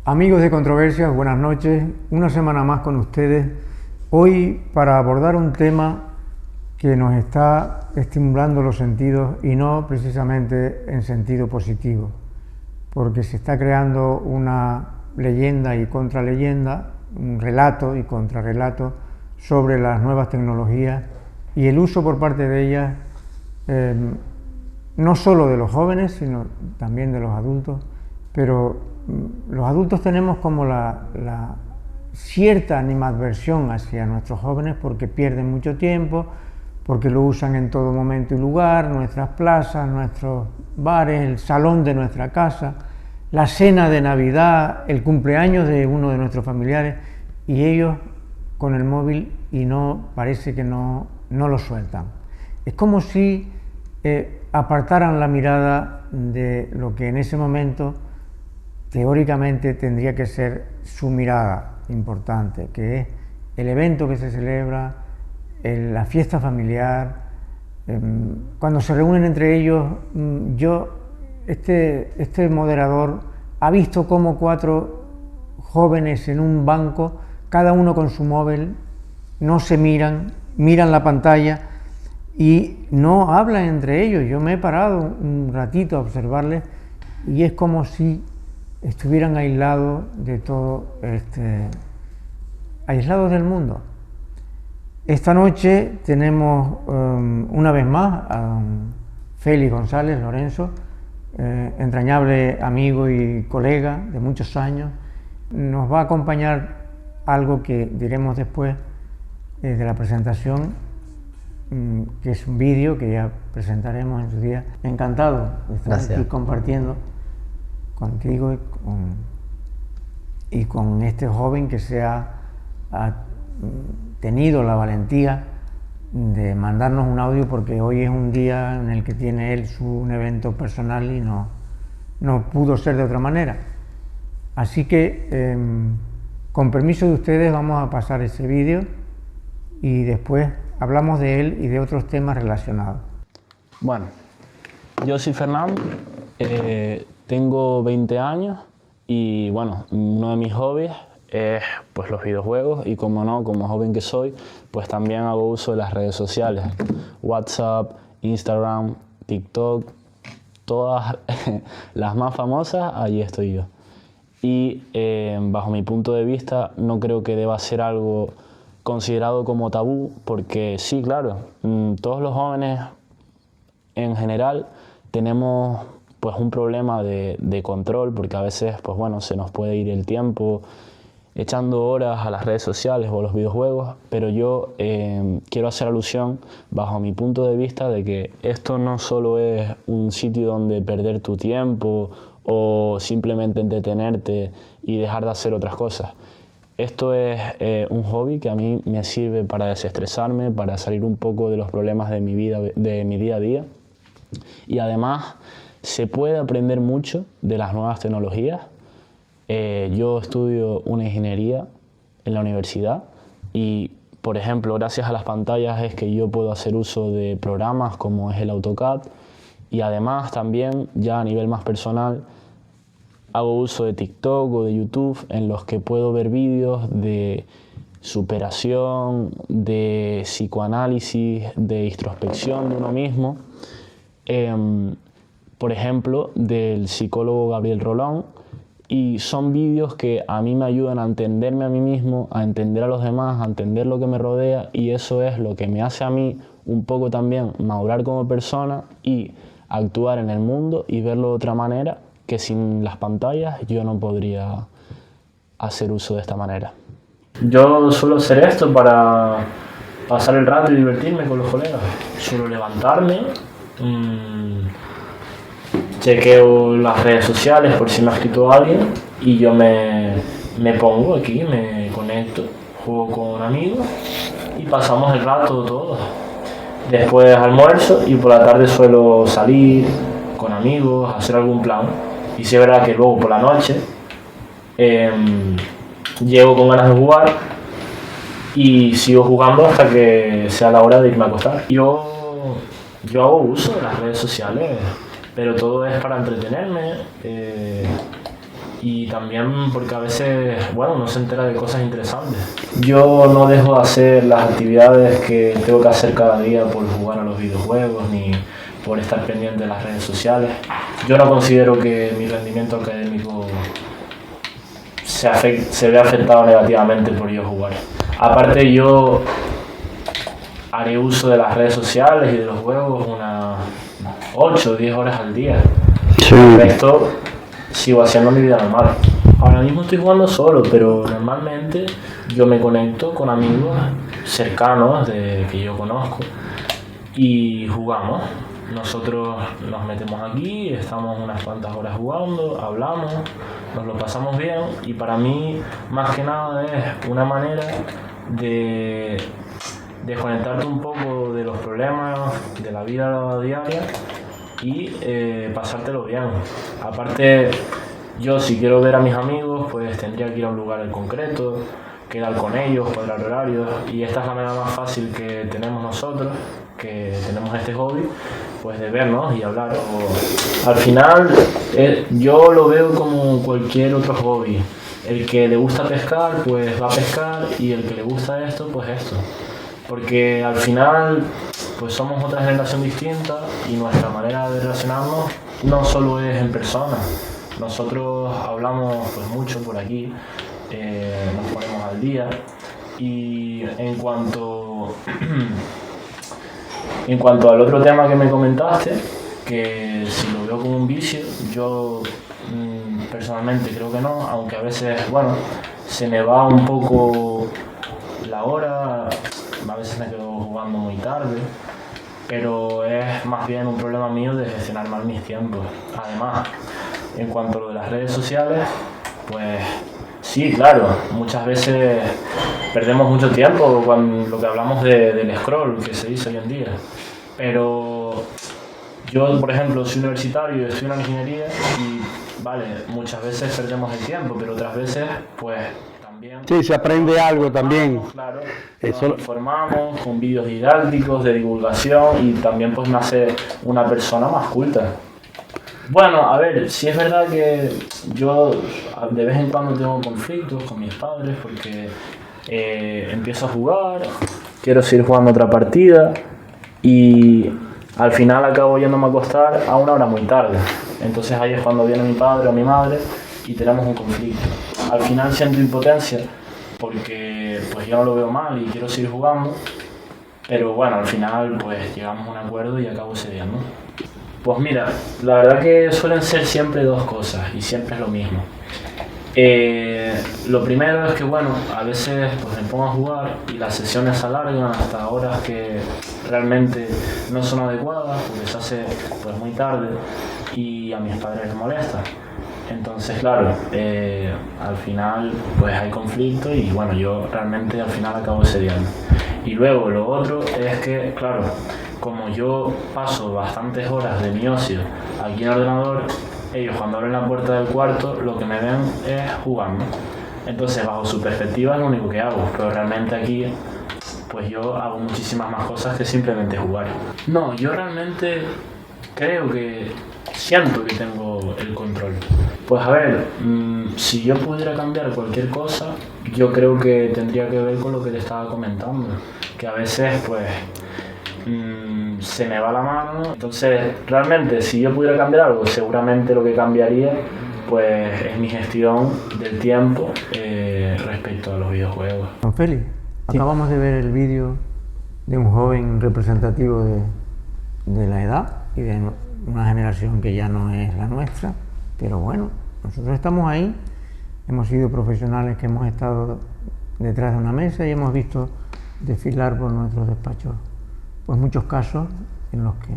Amigos de Controversias, buenas noches. Una semana más con ustedes. Hoy para abordar un tema que nos está estimulando los sentidos y no precisamente en sentido positivo, porque se está creando una leyenda y contraleyenda, un relato y contrarrelato sobre las nuevas tecnologías y el uso por parte de ellas, no solo de los jóvenes, sino también de los adultos, pero los adultos tenemos como la cierta animadversión hacia nuestros jóvenes porque pierden mucho tiempo, porque lo usan en todo momento y lugar, nuestras plazas, nuestros bares, el salón de nuestra casa, la cena de Navidad, el cumpleaños de uno de nuestros familiares, y ellos con el móvil y parece que no lo sueltan. Es como si apartaran la mirada de lo que en ese momento teóricamente tendría que ser su mirada importante, que es el evento que se celebra, la fiesta familiar, cuando se reúnen entre ellos. Este moderador ha visto cómo 4 jóvenes en un banco, cada uno con su móvil, no se miran la pantalla y no hablan entre ellos. Yo me he parado un ratito a observarles y es como si estuvieran aislados de todo, aislados del mundo. Esta noche tenemos una vez más a don Félix González Lorenzo, entrañable amigo y colega de muchos años. Nos va a acompañar algo que diremos después de la presentación, que es un vídeo que ya presentaremos en su día. Encantado de estar aquí compartiendo contigo y con este joven que ha tenido la valentía de mandarnos un audio, porque hoy es un día en el que tiene él un evento personal y no pudo ser de otra manera. Así que con permiso de ustedes vamos a pasar ese vídeo y después hablamos de él y de otros temas relacionados. Bueno, yo soy Fernando, tengo 20 años y bueno, uno de mis hobbies es pues los videojuegos y como joven que soy, pues también hago uso de las redes sociales, WhatsApp, Instagram, TikTok, todas las más famosas, allí estoy yo. Y bajo mi punto de vista no creo que deba ser algo considerado como tabú, porque sí, claro, todos los jóvenes en general tenemos pues un problema de control, porque a veces pues bueno, se nos puede ir el tiempo echando horas a las redes sociales o a los videojuegos, pero yo quiero hacer alusión, bajo mi punto de vista, de que esto no solo es un sitio donde perder tu tiempo o simplemente entretenerte y dejar de hacer otras cosas. Esto es un hobby que a mí me sirve para desestresarme, para salir un poco de los problemas de mi vida, de mi día a día, y además se puede aprender mucho de las nuevas tecnologías. Yo estudio una ingeniería en la universidad y, por ejemplo, gracias a las pantallas es que yo puedo hacer uso de programas como es el AutoCAD, y además también, ya a nivel más personal, hago uso de TikTok o de YouTube en los que puedo ver vídeos de superación, de psicoanálisis, de introspección de uno mismo. Por ejemplo, del psicólogo Gabriel Rolón, y son vídeos que a mí me ayudan a entenderme a mí mismo, a entender a los demás, a entender lo que me rodea, y eso es lo que me hace a mí un poco también madurar como persona y actuar en el mundo y verlo de otra manera, que sin las pantallas yo no podría hacer uso de esta manera. Yo suelo hacer esto para pasar el rato y divertirme con los colegas. Suelo levantarme, chequeo las redes sociales por si me ha escrito alguien y yo me pongo aquí, me conecto, juego con amigos y pasamos el rato todos. Después almuerzo y por la tarde suelo salir con amigos, hacer algún plan. Y sí es verdad que luego por la noche llego con ganas de jugar y sigo jugando hasta que sea la hora de irme a acostar. Yo hago uso de las redes sociales, pero todo es para entretenerme y también porque a veces, bueno, uno se entera de cosas interesantes. Yo no dejo de hacer las actividades que tengo que hacer cada día por jugar a los videojuegos ni por estar pendiente de las redes sociales. Yo no considero que mi rendimiento académico se vea afectado negativamente por yo jugar. Aparte, yo haré uso de las redes sociales y de los juegos unas 8 o 10 horas al día. Sí. El resto sigo haciendo mi vida normal. Ahora mismo estoy jugando solo, pero normalmente yo me conecto con amigos cercanos que yo conozco y jugamos. Nosotros nos metemos aquí, estamos unas cuantas horas jugando, hablamos, nos lo pasamos bien y para mí más que nada es una manera de desconectarte un poco de los problemas de la vida diaria y pasártelo bien. Aparte, yo si quiero ver a mis amigos, pues tendría que ir a un lugar en concreto, quedar con ellos, cuadrar horarios, y esta es la manera más fácil que tenemos nosotros, que tenemos este hobby, pues de vernos y hablar. Al final, yo lo veo como cualquier otro hobby. El que le gusta pescar, pues va a pescar, y el que le gusta esto, pues esto. Porque al final, pues somos otra generación distinta y nuestra manera de relacionarnos no solo es en persona. Nosotros hablamos pues mucho por aquí, nos ponemos al día, y en cuanto al otro tema que me comentaste, que si lo veo como un vicio, yo personalmente creo que no, aunque a veces, bueno, se me va un poco la hora, a veces me quedo jugando muy tarde, pero es más bien un problema mío de gestionar mal mis tiempos. Además, en cuanto a lo de las redes sociales, pues sí, claro, muchas veces perdemos mucho tiempo con lo que hablamos del scroll, que se dice hoy en día. Pero yo, por ejemplo, soy universitario, estoy en una ingeniería y, vale, muchas veces perdemos el tiempo, pero otras veces, pues también... Sí, se aprende algo también. Claro, nos informamos con vídeos didácticos de divulgación y también pues me hace una persona más culta. Bueno, a ver, sí es verdad que yo de vez en cuando tengo conflictos con mis padres porque empiezo a jugar, quiero seguir jugando otra partida y al final acabo yéndome a acostar a una hora muy tarde. Entonces ahí es cuando viene mi padre o mi madre y tenemos un conflicto. Al final siento impotencia porque pues yo no lo veo mal y quiero seguir jugando, pero bueno, al final pues llegamos a un acuerdo y acabo cediendo. Pues mira, la verdad que suelen ser siempre dos cosas y siempre es lo mismo. Lo primero es que, bueno, a veces pues me pongo a jugar y las sesiones se alargan hasta horas que realmente no son adecuadas porque se hace pues muy tarde y a mis padres les molesta. Entonces, claro, al final pues hay conflicto y bueno, yo realmente al final acabo cediendo. Y luego lo otro es que, claro, como yo paso bastantes horas de mi ocio aquí en el ordenador, ellos cuando abren la puerta del cuarto lo que me ven es jugando. Entonces, bajo su perspectiva es lo único que hago, pero realmente aquí pues yo hago muchísimas más cosas que simplemente jugar. No, yo realmente siento que tengo el control. Pues a ver, si yo pudiera cambiar cualquier cosa, yo creo que tendría que ver con lo que te estaba comentando, que a veces pues se me va la mano. Entonces realmente si yo pudiera cambiar algo, seguramente lo que cambiaría pues es mi gestión del tiempo respecto a los videojuegos. Don Félix, acabamos de ver el vídeo de un joven representativo de la edad y de una generación que ya no es la nuestra, pero bueno, nosotros estamos ahí, hemos sido profesionales que hemos estado detrás de una mesa y hemos visto desfilar por nuestros despachos pues muchos casos en los que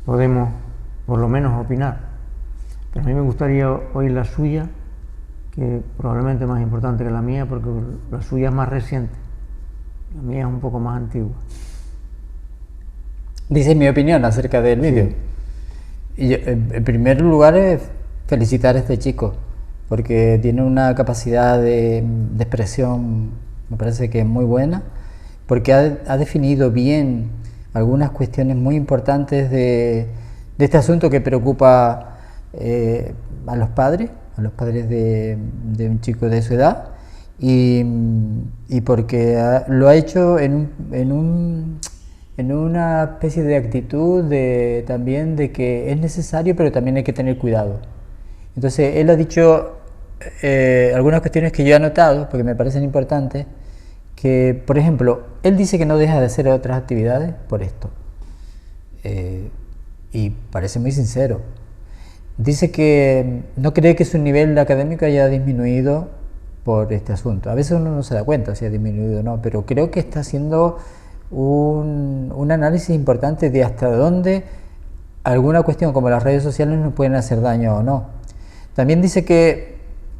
podemos por lo menos opinar, pero a mí me gustaría oír la suya, que probablemente es más importante que la mía porque la suya es más reciente, la mía es un poco más antigua. Dice mi opinión acerca del vídeo. Y en primer lugar es felicitar a este chico porque tiene una capacidad de expresión, me parece que es muy buena, porque ha definido bien algunas cuestiones muy importantes de este asunto que preocupa a los padres, a los padres de un chico de su edad, y porque lo ha hecho en una especie de actitud también de que es necesario, pero también hay que tener cuidado. Entonces él ha dicho algunas cuestiones que yo he anotado porque me parecen importantes, que por ejemplo, él dice que no deja de hacer otras actividades por esto, y parece muy sincero. Dice que no cree que su nivel académico haya disminuido por este asunto. A veces uno no se da cuenta si ha disminuido o no, pero creo que está haciendo un análisis importante de hasta dónde alguna cuestión como las redes sociales nos pueden hacer daño o no. También dice que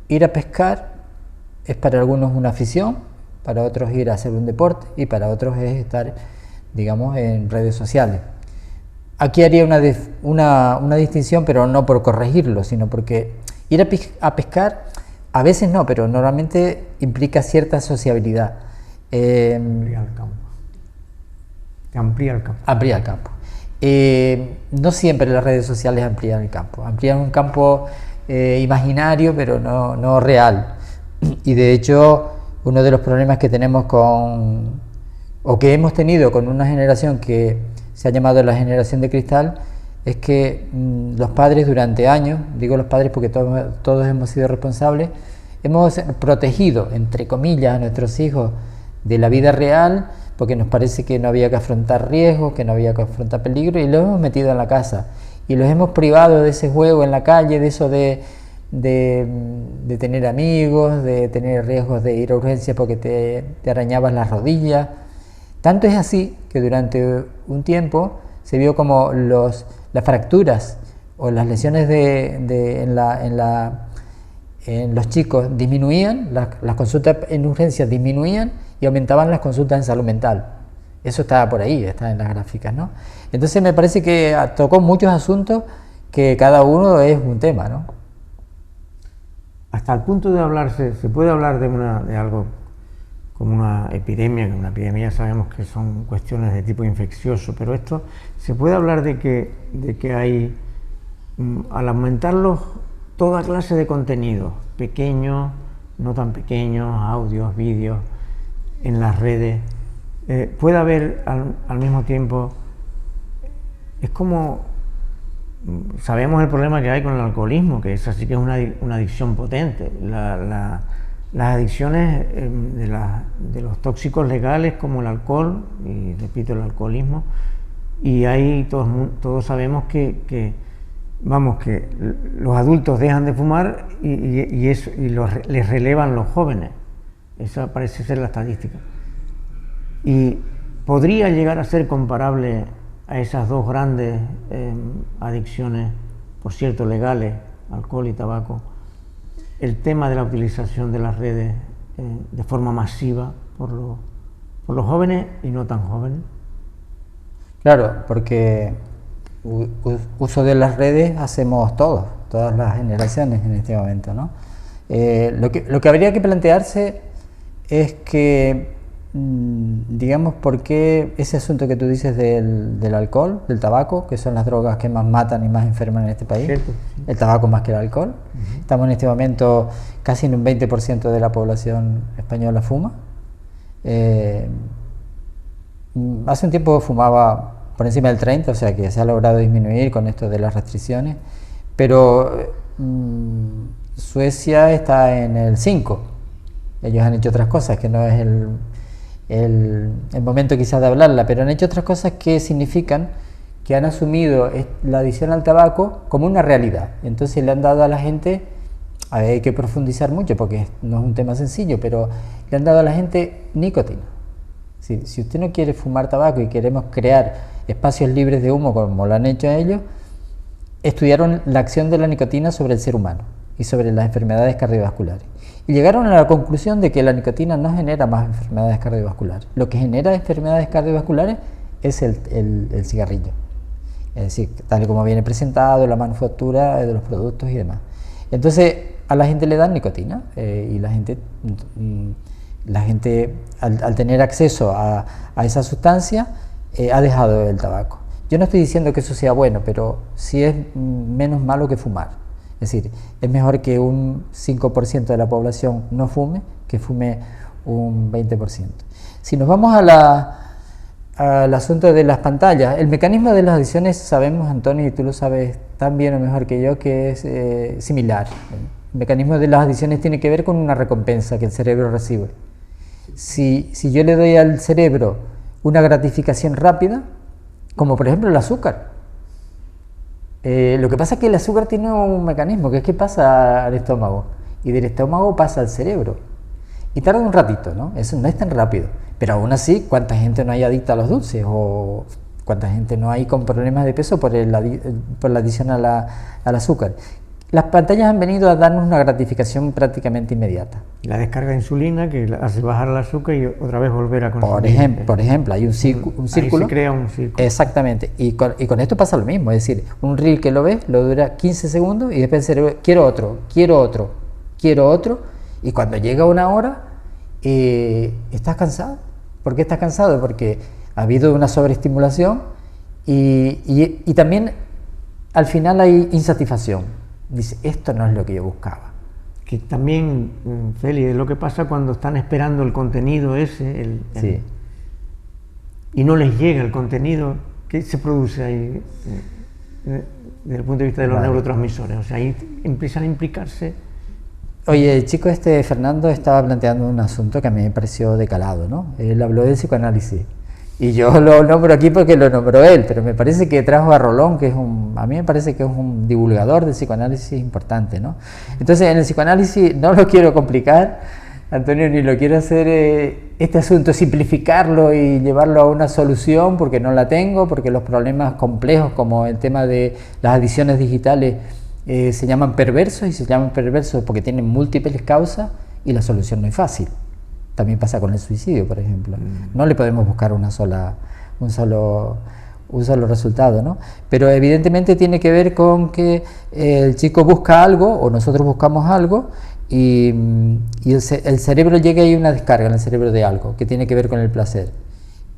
ir a pescar es para algunos una afición, para otros ir a hacer un deporte y para otros es estar, digamos, en redes sociales. Aquí haría una distinción, pero no por corregirlo, sino porque ir a pescar a veces no, pero normalmente implica cierta sociabilidad. Amplía el campo. Te amplía el campo. Amplía el campo. No siempre las redes sociales amplían el campo. Amplían un campo imaginario, pero no real. Y de hecho, uno de los problemas que tenemos o que hemos tenido con una generación que se ha llamado la generación de cristal, es que los padres durante años, digo los padres porque todos hemos sido responsables, hemos protegido, entre comillas, a nuestros hijos de la vida real, porque nos parece que no había que afrontar riesgos, que no había que afrontar peligro, y los hemos metido en la casa. Y los hemos privado de ese juego en la calle, de eso de tener amigos, de tener riesgos de ir a urgencias porque te arañabas las rodillas. Tanto es así que durante un tiempo se vio como las fracturas o las lesiones en los chicos disminuían, las consultas en urgencias disminuían y aumentaban las consultas en salud mental. Eso estaba por ahí, está en las gráficas, ¿no? Entonces me parece que tocó muchos asuntos que cada uno es un tema, ¿no? Hasta el punto de hablarse, se puede hablar de algo como una epidemia, que una epidemia ya sabemos que son cuestiones de tipo infeccioso, pero esto se puede hablar de que hay, al aumentarlos, toda clase de contenidos, pequeños, no tan pequeños, audios, vídeos, en las redes, puede haber al mismo tiempo, es como, sabemos el problema que hay con el alcoholismo, que esa sí que es una adicción potente. Las adicciones de los tóxicos legales como el alcohol, y repito, el alcoholismo, y ahí todos sabemos que los adultos dejan de fumar les relevan los jóvenes. Esa parece ser la estadística. Y podría llegar a ser comparable a esas dos grandes adicciones, por cierto, legales, alcohol y tabaco, el tema de la utilización de las redes de forma masiva por los jóvenes y no tan jóvenes. Claro, porque uso de las redes hacemos todas las generaciones en este momento, ¿no? Lo que habría que plantearse es que, digamos, por qué ese asunto que tú dices del alcohol, del tabaco, que son las drogas que más matan y más enferman en este país, Cierto, sí. El tabaco más que el alcohol. Estamos en este momento casi en un 20% de la población española fuma. Hace un tiempo fumaba por encima del 30%, o sea que se ha logrado disminuir con esto de las restricciones, pero Suecia está en el 5%. Ellos han hecho otras cosas, que no es el momento quizás de hablarla, pero han hecho otras cosas que significan que han asumido la adicción al tabaco como una realidad. Entonces le han dado a la gente, hay que profundizar mucho porque no es un tema sencillo, pero le han dado a la gente nicotina. Si usted no quiere fumar tabaco y queremos crear espacios libres de humo como lo han hecho ellos, estudiaron la acción de la nicotina sobre el ser humano y sobre las enfermedades cardiovasculares. Y llegaron a la conclusión de que la nicotina no genera más enfermedades cardiovasculares. Lo que genera enfermedades cardiovasculares es el cigarrillo. Es decir, tal y como viene presentado, la manufactura de los productos y demás. Entonces, a la gente le dan nicotina y la gente al tener acceso a esa sustancia ha dejado el tabaco. Yo no estoy diciendo que eso sea bueno, pero sí es menos malo que fumar. Es decir, es mejor que un 5% de la población no fume que fume un 20%. Si nos vamos al asunto de las pantallas, el mecanismo de las adicciones sabemos, Antonio, y tú lo sabes tan bien o mejor que yo, que es similar. El mecanismo de las adicciones tiene que ver con una recompensa que el cerebro recibe. Si yo le doy al cerebro una gratificación rápida, como por ejemplo el azúcar, lo que pasa es que el azúcar tiene un mecanismo, que es que pasa al estómago, y del estómago pasa al cerebro, y tarda un ratito, ¿no? Eso no es tan rápido, pero aún así, ¿cuánta gente no hay adicta a los dulces? O ¿cuánta gente no hay con problemas de peso por la adición al azúcar? Las pantallas han venido a darnos una gratificación prácticamente inmediata. La descarga de insulina que hace bajar el azúcar y otra vez volver a consumir. Por ejemplo, hay un círculo. Ahí se crea un círculo. Exactamente. Y con esto pasa lo mismo. Es decir, un reel que lo ves, lo dura 15 segundos y después el cerebro, quiero otro, quiero otro, quiero otro. Y cuando llega una hora, estás cansado. ¿Por qué estás cansado? Porque ha habido una sobreestimulación y también al final hay insatisfacción. Dice, esto no es lo que yo buscaba. Que también, Feli, es lo que pasa cuando están esperando el contenido ese, sí. Y no les llega el contenido. ¿Qué se produce ahí desde el punto de vista de los neurotransmisores? O sea, ahí empiezan a implicarse. Oye, el chico Fernando estaba planteando un asunto que a mí me pareció de calado, ¿no? Él habló del psicoanálisis. Y yo lo nombro aquí porque lo nombró él, pero me parece que trajo a Rolón, que a mí me parece que es un divulgador del psicoanálisis importante, ¿no? Entonces, en el psicoanálisis no lo quiero complicar, Antonio, ni lo quiero hacer este asunto, simplificarlo y llevarlo a una solución, porque no la tengo, porque los problemas complejos, como el tema de las adicciones digitales, se llaman perversos, y se llaman perversos porque tienen múltiples causas y la solución no es fácil. También pasa con el suicidio, por ejemplo. No le podemos buscar un solo resultado, ¿no? Pero evidentemente tiene que ver con que el chico busca algo, o nosotros buscamos algo, y el cerebro llega y hay una descarga en el cerebro de algo que tiene que ver con el placer.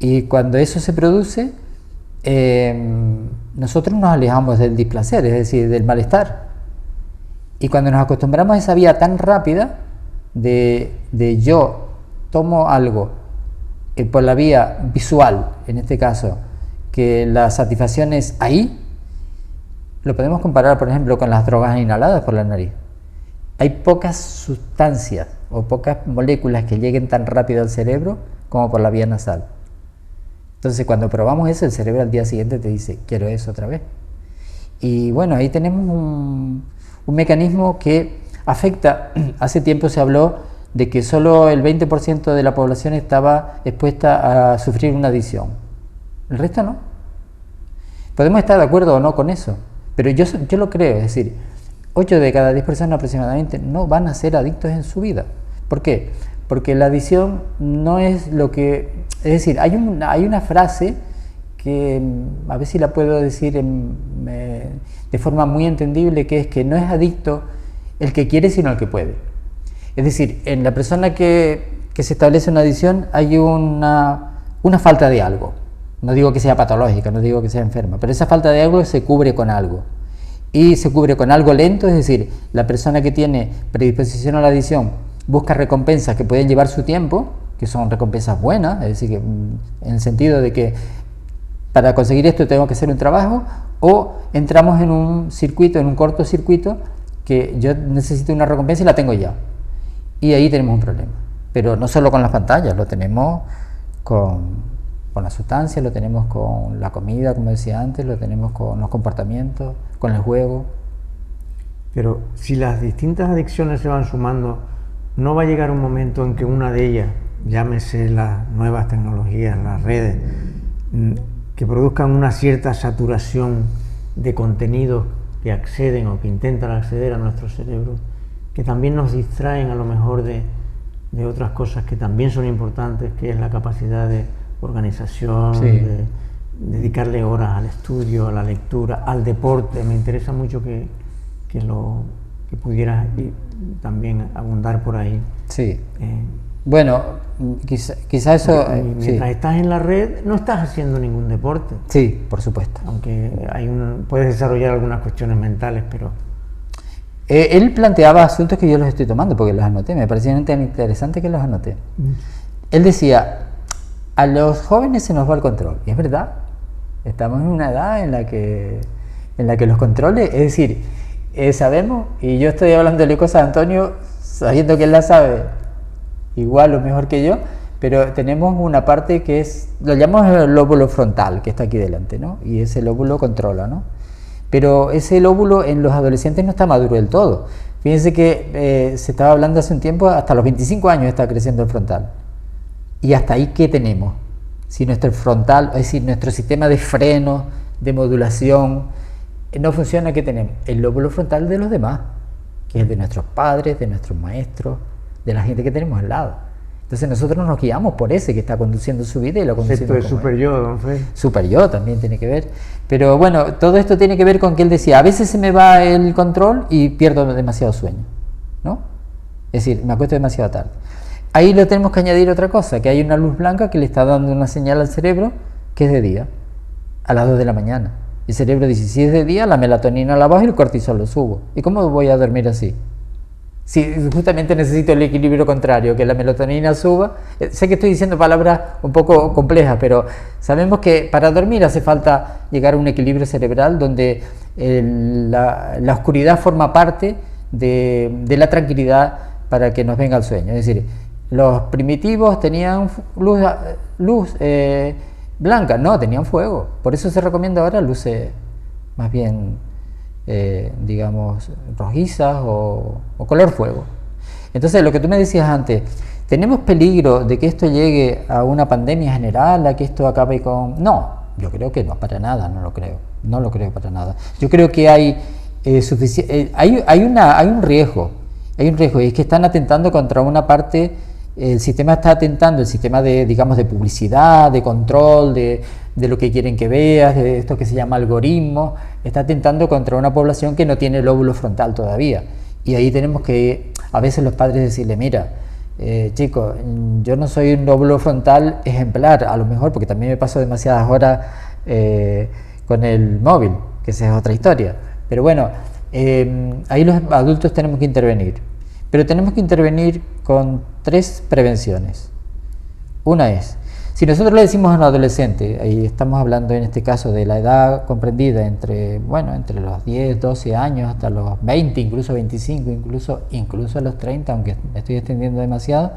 Y cuando eso se produce, nosotros nos alejamos del displacer, es decir, del malestar. Y cuando nos acostumbramos a esa vía tan rápida de yo tomo algo por la vía visual, en este caso, que la satisfacción es ahí, lo podemos comparar, por ejemplo, con las drogas inhaladas por la nariz. Hay pocas sustancias o pocas moléculas que lleguen tan rápido al cerebro como por la vía nasal. Entonces, cuando probamos eso, el cerebro al día siguiente te dice, quiero eso otra vez. Y bueno, ahí tenemos un mecanismo que afecta. Hace tiempo se habló de que solo el 20% de la población estaba expuesta a sufrir una adicción. El resto no. Podemos estar de acuerdo o no con eso, pero yo lo creo, es decir, 8 de cada 10 personas aproximadamente no van a ser adictos en su vida. ¿Por qué? Porque la adicción no es lo que... Es decir, hay una frase que a ver si la puedo decir de forma muy entendible, que es que no es adicto el que quiere, sino el que puede. Es decir, en la persona que se establece una adicción hay una falta de algo. No digo que sea patológica, no digo que sea enferma, pero esa falta de algo se cubre con algo. Y se cubre con algo lento, es decir, la persona que tiene predisposición a la adicción busca recompensas que pueden llevar su tiempo, que son recompensas buenas, es decir, que, en el sentido de que para conseguir esto tengo que hacer un trabajo, o entramos en un circuito, en un cortocircuito, que yo necesito una recompensa y la tengo ya. Y ahí tenemos un problema. Pero no solo con las pantallas, lo tenemos con la sustancia, lo tenemos con la comida, como decía antes, lo tenemos con los comportamientos, con el juego. Pero si las distintas adicciones se van sumando, ¿no va a llegar un momento en que una de ellas, llámese las nuevas tecnologías, las redes, que produzcan una cierta saturación de contenidos que acceden o que intentan acceder a nuestro cerebro, que también nos distraen a lo mejor de otras cosas que también son importantes, que es la capacidad de organización, sí, de dedicarle horas al estudio, a la lectura, al deporte? Me interesa mucho que pudieras también abundar por ahí. Sí. Bueno, quizá eso... Mientras estás en la red, no estás haciendo ningún deporte. Sí, por supuesto. Aunque puedes desarrollar algunas cuestiones mentales, pero... Él planteaba asuntos que yo los estoy tomando porque los anoté, me parecían tan interesantes que los anoté. Él decía, a los jóvenes se nos va el control, y es verdad, estamos en una edad en la que los controles, es decir, sabemos, y yo estoy hablándole cosas a Antonio sabiendo que él la sabe igual o mejor que yo, pero tenemos una parte que es, lo llamamos el lóbulo frontal, que está aquí delante, ¿no? Y ese lóbulo controla, ¿no? Pero ese lóbulo en los adolescentes no está maduro del todo. Fíjense que se estaba hablando hace un tiempo, hasta los 25 años está creciendo el frontal. Y hasta ahí, ¿qué tenemos? Si nuestro frontal, es decir, nuestro sistema de freno, de modulación, no funciona, ¿qué tenemos? El lóbulo frontal de los demás, que es de nuestros padres, de nuestros maestros, de la gente que tenemos al lado. Entonces nosotros nos guiamos por ese que está conduciendo su vida y lo conduciendo Excepto el super yo, don Fe. Super yo también tiene que ver. Pero bueno, todo esto tiene que ver con que él decía, a veces se me va el control y pierdo demasiado sueño, ¿no? Es decir, me acuesto demasiado tarde. Ahí le tenemos que añadir otra cosa, que hay una luz blanca que le está dando una señal al cerebro que es de día, a las 2 de la mañana. El cerebro dice, si es de día, la melatonina la bajo y el cortisol lo subo. ¿Y cómo voy a dormir así? Si justamente necesito el equilibrio contrario, que la melatonina suba. Sé que estoy diciendo palabras un poco complejas, pero sabemos que para dormir hace falta llegar a un equilibrio cerebral donde la oscuridad forma parte de la tranquilidad para que nos venga el sueño. Es decir, los primitivos tenían luz blanca, no, tenían fuego. Por eso se recomienda ahora luces más bien digamos, rojizas o color fuego. Entonces, lo que tú me decías antes, ¿tenemos peligro de que esto llegue a una pandemia general, a que esto acabe con...? No, yo creo que no, para nada, no lo creo para nada. Yo creo que hay un riesgo, y es que están atentando contra una parte. El sistema está atentando, el sistema de, digamos, de publicidad, de control, de lo que quieren que veas, de esto que se llama algoritmo, está atentando contra una población que no tiene lóbulo frontal todavía. Y ahí tenemos que, a veces los padres decirle, mira, chico, yo no soy un lóbulo frontal ejemplar, a lo mejor, porque también me paso demasiadas horas con el móvil, que esa es otra historia. Pero bueno, ahí los adultos tenemos que intervenir. Pero tenemos que intervenir con 3 prevenciones. Una es, si nosotros le decimos a un adolescente, ahí estamos hablando en este caso de la edad comprendida entre los 10, 12 años hasta los 20, incluso 25, incluso a los 30, aunque me estoy extendiendo demasiado,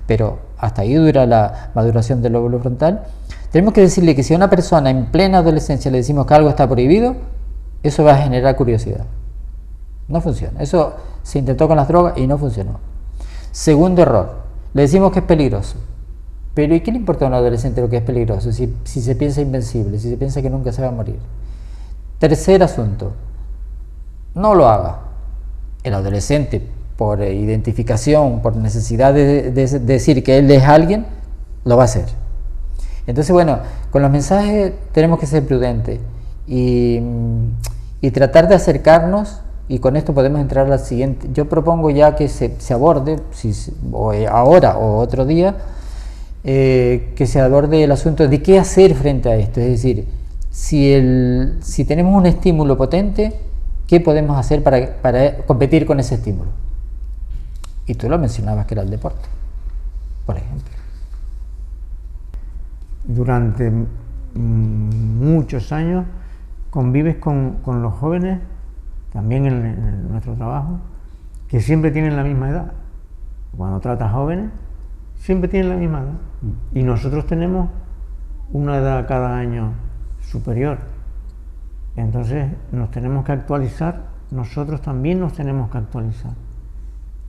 pero hasta ahí dura la maduración del lóbulo frontal. Tenemos que decirle que si a una persona en plena adolescencia le decimos que algo está prohibido, eso va a generar curiosidad. No funciona. Eso se intentó con las drogas y no funcionó. Segundo error, le decimos que es peligroso. Pero ¿y qué le importa a un adolescente lo que es peligroso? Si se piensa invencible, si se piensa que nunca se va a morir. Tercer asunto, no lo haga. El adolescente, por identificación, por necesidad de decir que él es alguien, lo va a hacer. Entonces, bueno, con los mensajes tenemos que ser prudentes y tratar de acercarnos. Y con esto podemos entrar a la siguiente. Yo propongo ya que se aborde, ahora o otro día, que se aborde el asunto de qué hacer frente a esto. Es decir, si tenemos un estímulo potente, ¿qué podemos hacer para competir con ese estímulo? Y tú lo mencionabas, que era el deporte, por ejemplo. Durante muchos años convives con los jóvenes, también en nuestro trabajo, que siempre tienen la misma edad. Cuando tratas jóvenes, siempre tienen la misma edad. Y nosotros tenemos una edad cada año superior. Entonces nos tenemos que actualizar, nosotros también nos tenemos que actualizar.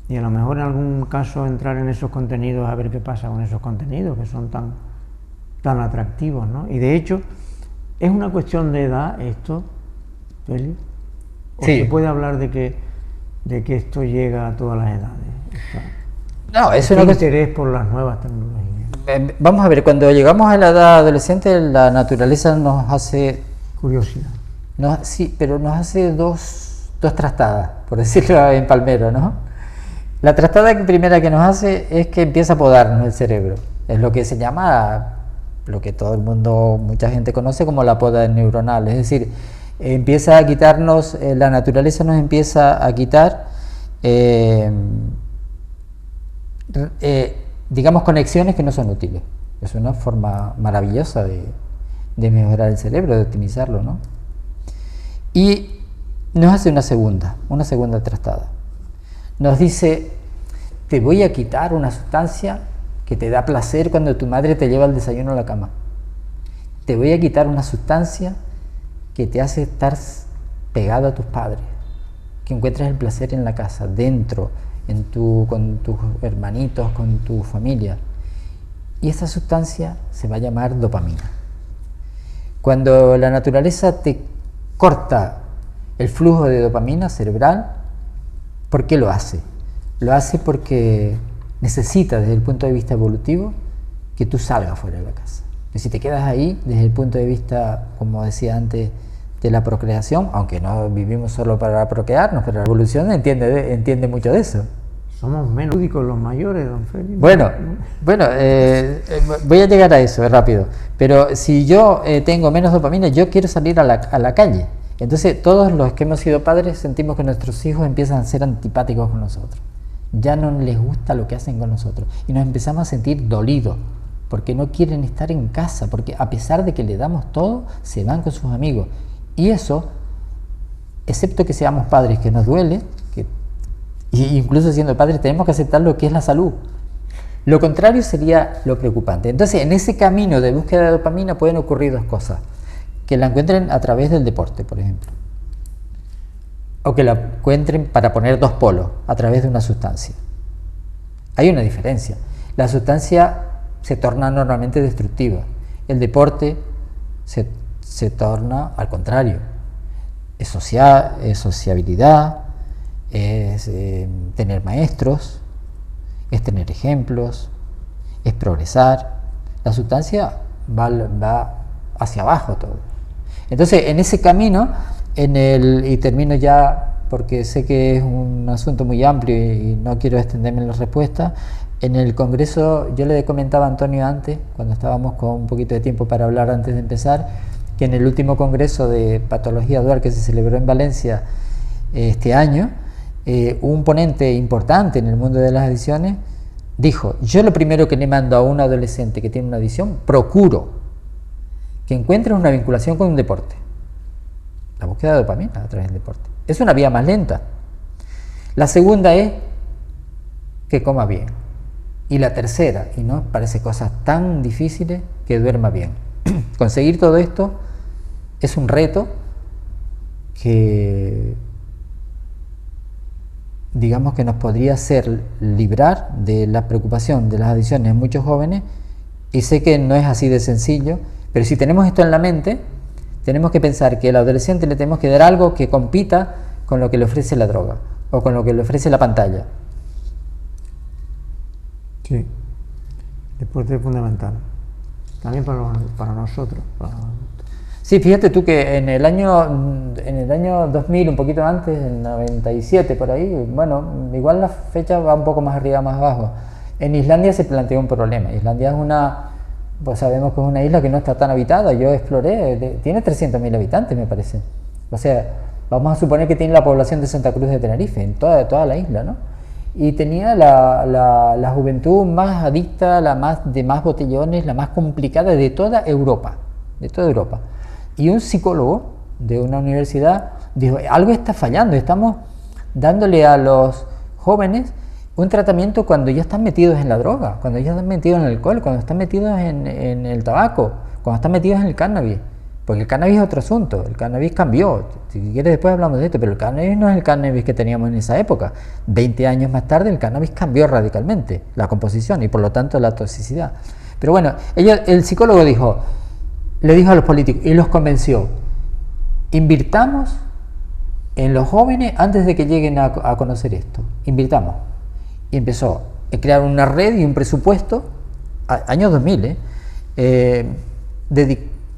Y a lo mejor en algún caso entrar en esos contenidos, a ver qué pasa con esos contenidos que son tan atractivos, ¿no? Y de hecho, ¿es una cuestión de edad esto, Félix? ¿O sí. se puede hablar de que esto llega a todas las edades? No, es una interés por las nuevas tecnologías. Vamos a ver, cuando llegamos a la edad adolescente, la naturaleza nos hace... Curiosidad. Sí, pero nos hace dos trastadas, por decirlo en palmero, ¿no? La trastada primera que nos hace es que empieza a podarnos el cerebro. Es lo que se llama, lo que todo el mundo, mucha gente conoce como la poda neuronal. Es decir, empieza a quitarnos, la naturaleza nos empieza a quitar, digamos, conexiones que no son útiles. Es una forma maravillosa de mejorar el cerebro, de optimizarlo, ¿no? Y nos hace una segunda trastada. Nos dice, te voy a quitar una sustancia que te da placer cuando tu madre te lleva el desayuno a la cama. Te voy a quitar una sustancia que te hace estar pegado a tus padres, que encuentres el placer en la casa, dentro, con tus hermanitos, con tu familia. Y esa sustancia se va a llamar dopamina. Cuando la naturaleza te corta el flujo de dopamina cerebral, ¿por qué lo hace? Lo hace porque necesita, desde el punto de vista evolutivo, que tú salgas fuera de la casa. Y si te quedas ahí, desde el punto de vista, como decía antes, de la procreación, aunque no vivimos solo para procrearnos, pero la evolución entiende mucho de eso. Somos menos lúdicos los mayores, don Félix. Bueno, voy a llegar a eso rápido. Pero si yo tengo menos dopamina, yo quiero salir a la calle. Entonces, todos los que hemos sido padres sentimos que nuestros hijos empiezan a ser antipáticos con nosotros. Ya no les gusta lo que hacen con nosotros. Y nos empezamos a sentir dolidos, porque no quieren estar en casa, porque a pesar de que le damos todo, se van con sus amigos. Y eso, excepto que seamos padres, que nos duele, y incluso siendo padres tenemos que aceptar lo que es la salud. Lo contrario sería lo preocupante. Entonces, en ese camino de búsqueda de dopamina pueden ocurrir dos cosas. Que la encuentren a través del deporte, por ejemplo. O que la encuentren para poner dos polos, a través de una sustancia. Hay una diferencia. La sustancia se torna normalmente destructiva. El deporte se torna al contrario. Es sociabilidad, es tener maestros, es tener ejemplos, es progresar. La sustancia va hacia abajo todo. Entonces, en ese camino, y termino ya porque sé que es un asunto muy amplio y no quiero extenderme en la respuesta. En el Congreso, yo le comentaba a Antonio antes, cuando estábamos con un poquito de tiempo para hablar antes de empezar, que en el último Congreso de Patología Dual que se celebró en Valencia este año, un ponente importante en el mundo de las adicciones dijo, yo lo primero que le mando a un adolescente que tiene una adicción, procuro que encuentre una vinculación con un deporte. La búsqueda de dopamina a través del deporte. Es una vía más lenta. La segunda es que coma bien. Y la tercera, y no parece cosas tan difíciles, que duerma bien. Conseguir todo esto es un reto que, digamos, que nos podría hacer librar de la preocupación de las adicciones en muchos jóvenes, y sé que no es así de sencillo, pero si tenemos esto en la mente, tenemos que pensar que al adolescente le tenemos que dar algo que compita con lo que le ofrece la droga o con lo que le ofrece la pantalla. Sí, deporte es fundamental, también para nosotros. Sí, fíjate tú que en el año 2000, un poquito antes, en 97 por ahí, bueno, igual la fecha va un poco más arriba, más abajo. En Islandia se planteó un problema. Islandia es pues sabemos que es una isla que no está tan habitada. Yo exploré, tiene 300.000 habitantes, me parece. O sea, vamos a suponer que tiene la población de Santa Cruz de Tenerife, en toda la isla, ¿no? Y tenía la juventud más adicta, de más botellones, la más complicada de toda Europa. Y un psicólogo de una universidad dijo, algo está fallando, estamos dándole a los jóvenes un tratamiento cuando ya están metidos en la droga, cuando ya están metidos en el alcohol, cuando están metidos en el tabaco, cuando están metidos en el cannabis. Porque el cannabis es otro asunto, el cannabis cambió. Si quieres después hablamos de esto, pero el cannabis no es el cannabis que teníamos en esa época. 20 años más tarde el cannabis cambió radicalmente, la composición y por lo tanto la toxicidad. Pero bueno, el psicólogo le dijo a los políticos y los convenció, invirtamos en los jóvenes antes de que lleguen a conocer esto, invirtamos. Y empezó a crear una red y un presupuesto, años 2000,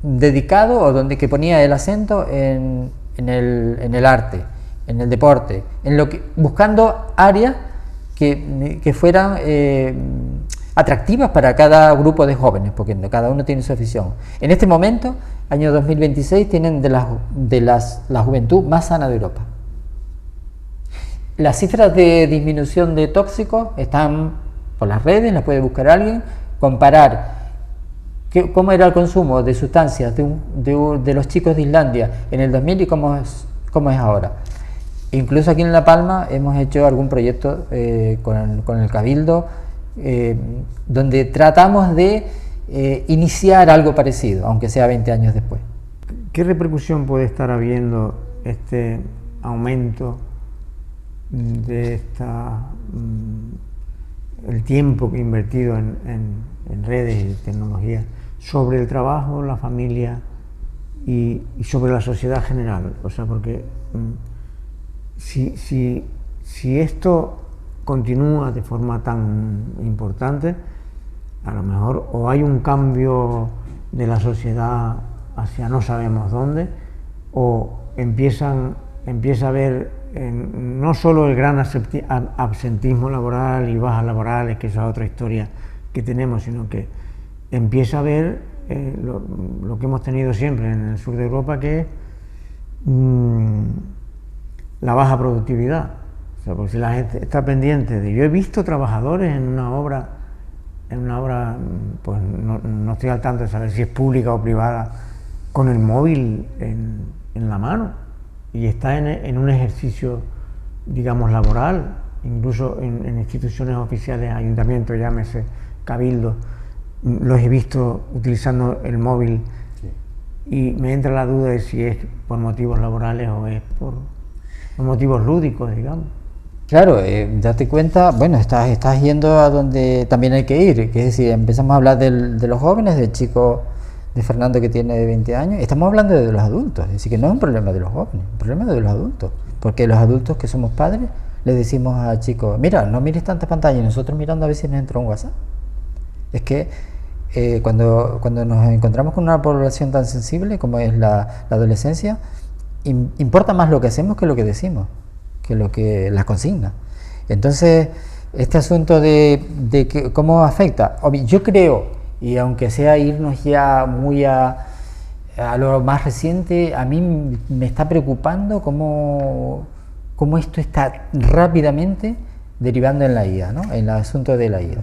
dedicado, o donde que ponía el acento en el arte, en el deporte, buscando áreas que fueran atractivas para cada grupo de jóvenes, porque cada uno tiene su afición. En este momento, año 2026, tienen la juventud más sana de Europa. Las cifras de disminución de tóxicos están por las redes, las puede buscar alguien, comparar cómo era el consumo de sustancias de los chicos de Islandia en el 2000 y cómo es ahora. Incluso aquí en La Palma hemos hecho algún proyecto con el Cabildo, donde tratamos de iniciar algo parecido, aunque sea 20 años después. ¿Qué repercusión puede estar habiendo este aumento de el tiempo que he invertido en redes y tecnología sobre el trabajo, la familia y sobre la sociedad general? O sea, porque si esto continúa de forma tan importante, a lo mejor o hay un cambio de la sociedad hacia no sabemos dónde, o empieza a haber no solo el gran absentismo laboral y bajas laborales, que esa es otra historia que tenemos, sino que empieza a haber lo que hemos tenido siempre en el sur de Europa, que es la baja productividad. O sea, porque si la gente está pendiente de... Yo he visto trabajadores en una obra, pues no estoy al tanto de saber si es pública o privada, con el móvil en la mano, y está en un ejercicio, digamos, laboral, incluso en instituciones oficiales, ayuntamientos, llámese, cabildo, los he visto utilizando el móvil, sí. Y me entra la duda de si es por motivos laborales o es por motivos lúdicos, digamos. Claro, date cuenta, bueno, estás yendo a donde también hay que ir, que es decir, empezamos a hablar de los jóvenes, del chico de Fernando que tiene 20 años, estamos hablando de los adultos, es decir, que no es un problema de los jóvenes, es un problema de los adultos, porque los adultos que somos padres le decimos a chicos, mira, no mires tantas pantallas, y nosotros mirando a ver si nos entra un WhatsApp. Es que cuando nos encontramos con una población tan sensible como es la adolescencia, importa más lo que hacemos que lo que decimos, que lo que la consigna. Entonces, este asunto de que, cómo afecta, yo creo, y aunque sea irnos ya muy a lo más reciente, a mí me está preocupando cómo esto está rápidamente derivando en la IA, ¿no? En el asunto de la IA.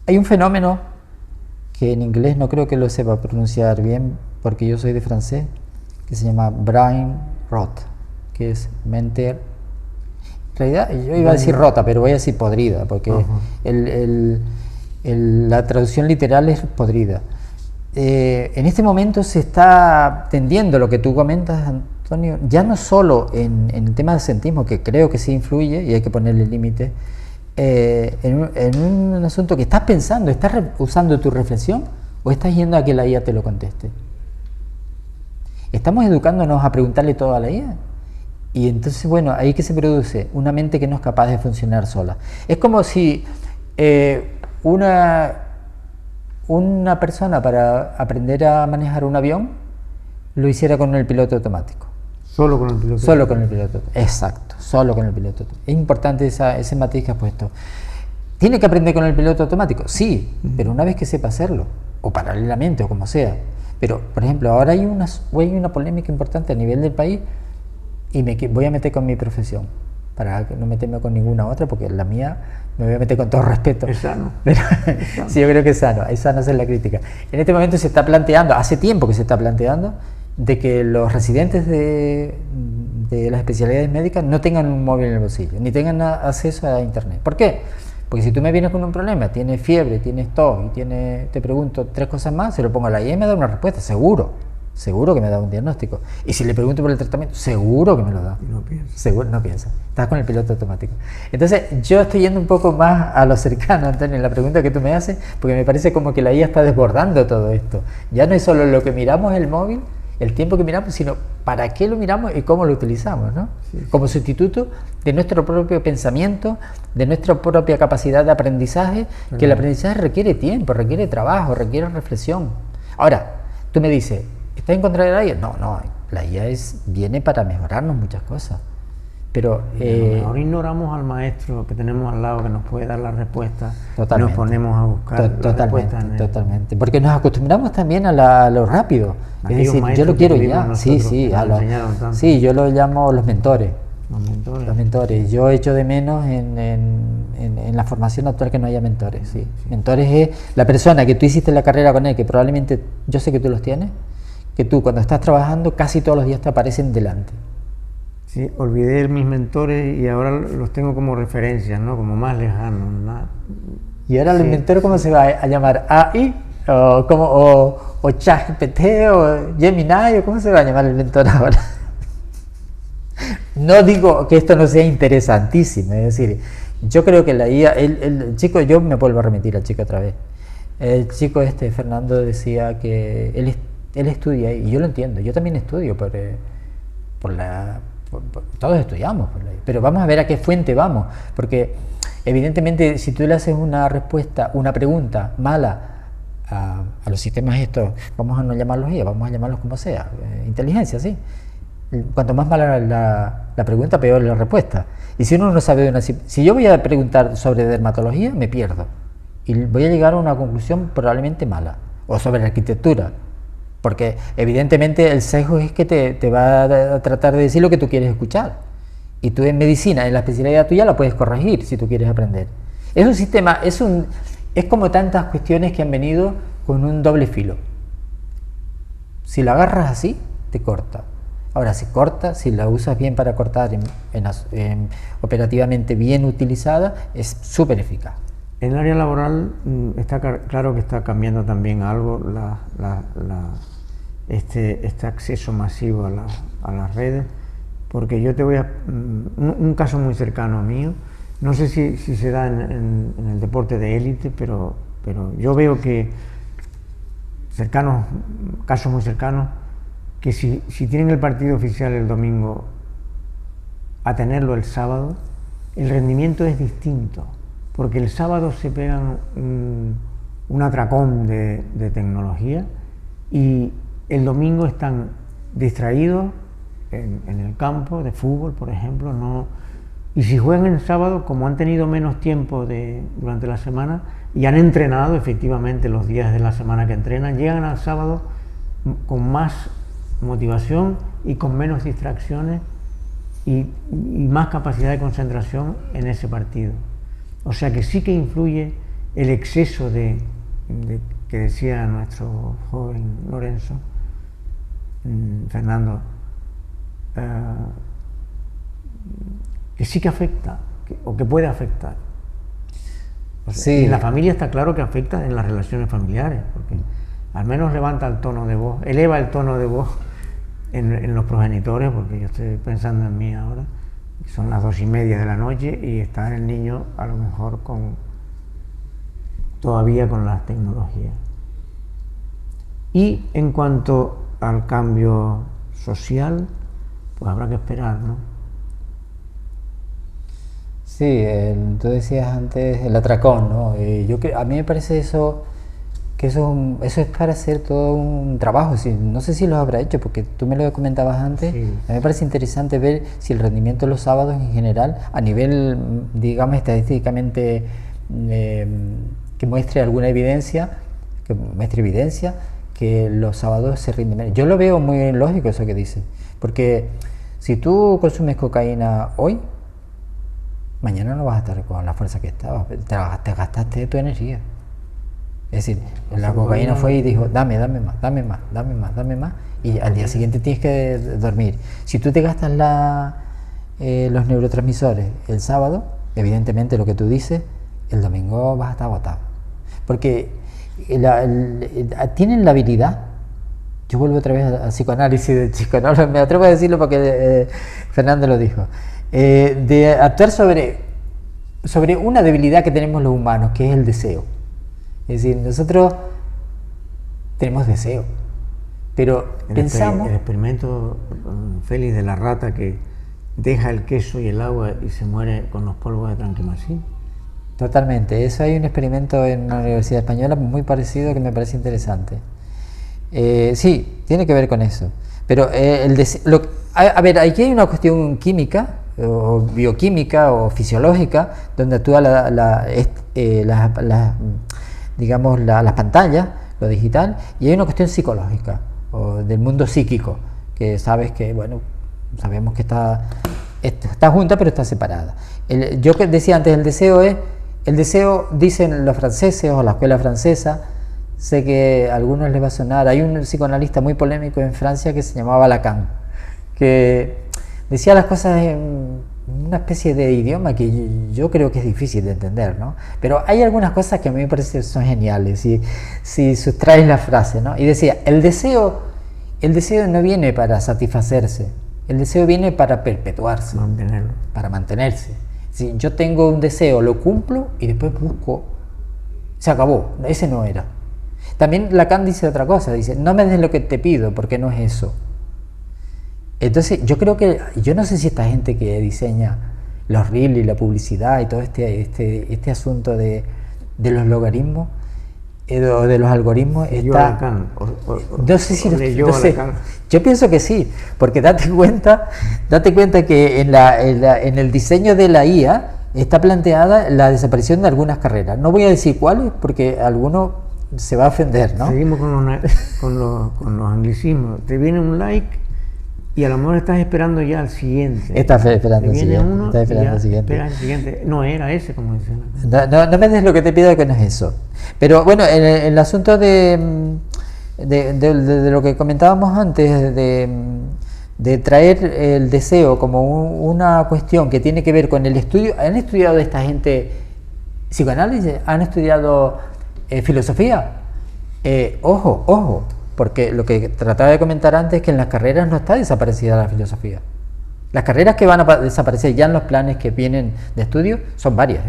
Hay un fenómeno que en inglés no creo que lo sepa pronunciar bien, porque yo soy de francés, que se llama brain rot, que es mente, en realidad yo iba a decir rota, pero voy a decir podrida, porque la traducción literal es podrida. En este momento se está tendiendo lo que tú comentas, Antonio, ya no solo en el tema del sentismo, que creo que sí influye y hay que ponerle límites, en un asunto que estás pensando, ¿estás usando tu reflexión o estás yendo a que la IA te lo conteste? ¿Estamos educándonos a preguntarle todo a la IA? Y entonces, bueno, ahí que se produce una mente que no es capaz de funcionar sola. Es como si una persona para aprender a manejar un avión lo hiciera con el piloto automático. Solo con el piloto. Solo con el piloto, exacto, solo con el piloto. Es importante ese matiz que has puesto. ¿Tiene que aprender con el piloto automático? Sí, pero una vez que sepa hacerlo, o paralelamente, o como sea. Pero, por ejemplo, ahora hay una polémica importante a nivel del país y me voy a meter con mi profesión, para no meterme con ninguna otra, porque la mía me voy a meter con todo respeto. Es sano. Pero, es sano. Sí, yo creo que es sano hacer la crítica. En este momento se está planteando, hace tiempo que se está planteando, de que los residentes de las especialidades médicas no tengan un móvil en el bolsillo, ni tengan acceso a internet. ¿Por qué? Porque si tú me vienes con un problema, tienes fiebre, tienes tos y te pregunto 3 cosas más, se lo pongo a la IA y me da una respuesta, seguro que me da un diagnóstico. Y si le pregunto por el tratamiento, seguro que me lo da. No piensa. Seguro, no piensa. Estás con el piloto automático. Entonces, yo estoy yendo un poco más a lo cercano, Antonio, en la pregunta que tú me haces, porque me parece como que la IA está desbordando todo esto. Ya no es solo lo que miramos el móvil, el tiempo que miramos, sino para qué lo miramos y cómo lo utilizamos, ¿no? Sí. Como sustituto de nuestro propio pensamiento, de nuestra propia capacidad de aprendizaje, que el aprendizaje requiere tiempo, requiere trabajo, requiere reflexión. Ahora, tú me dices, ¿estás en contra de la IA? No, la IA viene para mejorarnos muchas cosas, Pero ahora ignoramos al maestro que tenemos al lado que nos puede dar la respuesta. totalmente. Nos ponemos a buscar Totalmente, totalmente. Porque nos acostumbramos también a lo rápido. Es Aquellos decir, yo lo maestros quiero que tuvimos ya. Sí, nosotros, sí, que nos enseñaron tanto. sí, yo lo llamo los mentores. Los mentores. Los mentores. Yo echo de menos en la formación actual que no haya mentores. Sí. Mentores es la persona que tú hiciste la carrera con él, que probablemente yo sé que tú los tienes, que tú cuando estás trabajando casi todos los días te aparecen delante. Sí, olvidé mis mentores y ahora los tengo como referencias, ¿no? Como más lejanos. ¿Y ahora Sí. el mentor cómo se va a llamar? ¿AI? ¿O ChatGPT? ¿O Gemini? ¿O cómo se va a llamar el mentor ahora? No digo que esto no sea interesantísimo, es decir, yo creo que la IA, el chico, yo me vuelvo a remitir al chico otra vez. El chico Fernando, decía que él estudia, y yo lo entiendo, yo también estudio todos estudiamos, pero vamos a ver a qué fuente vamos, porque evidentemente si tú le haces una pregunta mala a los sistemas estos, vamos a no llamarlos IA, vamos a llamarlos como sea, inteligencia, sí. Cuanto más mala la pregunta, peor la respuesta. Y si uno no sabe si yo voy a preguntar sobre dermatología, me pierdo y voy a llegar a una conclusión probablemente mala, o sobre arquitectura, porque evidentemente el sesgo es que te va a tratar de decir lo que tú quieres escuchar, y tú en medicina, en la especialidad tuya, la puedes corregir si tú quieres aprender. Es un sistema, es como tantas cuestiones que han venido con un doble filo. Si la agarras así, te corta. Ahora, si la usas bien para cortar, operativamente bien utilizada, es súper eficaz. En el área laboral está claro que está cambiando también algo este acceso masivo a las redes, porque yo te voy a... un caso muy cercano mío, no sé si se da en el deporte de élite, pero yo veo que casos muy cercanos, que si tienen el partido oficial el domingo, a tenerlo el sábado, el rendimiento es distinto, porque el sábado se pegan un atracón de tecnología y el domingo están distraídos en el campo de fútbol, por ejemplo, y si juegan el sábado, como han tenido menos tiempo durante la semana y han entrenado efectivamente los días de la semana que entrenan, llegan al sábado con más motivación y con menos distracciones y más capacidad de concentración en ese partido. O sea que sí que influye el exceso que decía nuestro joven Lorenzo, Fernando, que sí que afecta, o que puede afectar. O sea, Sí. Y en la familia está claro que afecta en las relaciones familiares, porque al menos levanta el tono de voz, eleva el tono de voz en los progenitores, porque yo estoy pensando en mí ahora, son las 2:30 de la noche y está el niño a lo mejor todavía con las tecnologías. Y en cuanto al cambio social, pues habrá que esperar, ¿no? Sí, tú decías antes el atracón, ¿no? A mí me parece que eso es para hacer todo un trabajo. No sé si lo habrá hecho, porque tú me lo comentabas antes. Sí. A mí me parece interesante ver si el rendimiento de los sábados en general, a nivel, digamos, estadísticamente, que muestre alguna evidencia, que los sábados se rinden menos. Yo lo veo muy lógico eso que dices, porque si tú consumes cocaína hoy, mañana no vas a estar con la fuerza que estabas, te gastaste tu energía. Es decir, la cocaína fue y dijo, dame más, y al día siguiente tienes que dormir. Si tú te gastas los neurotransmisores el sábado, evidentemente lo que tú dices, el domingo vas a estar agotado. Porque tienen la habilidad, yo vuelvo otra vez al psicoanálisis de chico, no me atrevo a decirlo porque Fernando lo dijo, de actuar sobre una debilidad que tenemos los humanos, que es el deseo. Es decir, nosotros tenemos deseo, pero pensamos... El experimento, Félix, de la rata que deja el queso y el agua y se muere con los polvos de tranquimacín. Totalmente, eso hay un experimento en la Universidad Española muy parecido que me parece interesante. Sí, tiene que ver con eso, pero a ver, aquí hay una cuestión química o bioquímica o fisiológica, donde actúa digamos, las pantallas, lo digital, y hay una cuestión psicológica, o del mundo psíquico, que sabes que, bueno, sabemos que está junta pero está separada. Yo que decía antes, el deseo, dicen los franceses o la escuela francesa, sé que a algunos les va a sonar, hay un psicoanalista muy polémico en Francia que se llamaba Lacan, que decía las cosas en una especie de idioma que yo creo que es difícil de entender, ¿no? Pero hay algunas cosas que a mí me parecen son geniales, si sustraes la frase, ¿no? Y decía, el deseo no viene para satisfacerse, el deseo viene para perpetuarse, para mantenerse. Si yo tengo un deseo, lo cumplo y después busco, se acabó, ese no era. También Lacan dice otra cosa, dice, no me des lo que te pido porque no es eso. Entonces yo creo que, yo no sé si esta gente que diseña los reels y la publicidad y todo este asunto de los logaritmos o de los algoritmos está... No sé si no sé. Yo pienso que sí, porque date cuenta que en el diseño de la IA está planteada la desaparición de algunas carreras. No voy a decir cuáles porque alguno se va a ofender, ¿no? Seguimos con los anglicismos. Te viene un like y a lo mejor estás esperando ya al siguiente. Estás esperando el siguiente. Estás esperando el siguiente. Espera el siguiente. No era ese, como decía. No me des lo que te pido, que no es eso. Pero bueno, el asunto de lo que comentábamos antes, de traer el deseo como una cuestión que tiene que ver con el estudio. ¿Han estudiado esta gente psicoanálisis? ¿Han estudiado filosofía? Ojo, porque lo que trataba de comentar antes es que en las carreras no está desaparecida la filosofía. Las carreras que van a desaparecer ya en los planes que vienen de estudio son varias,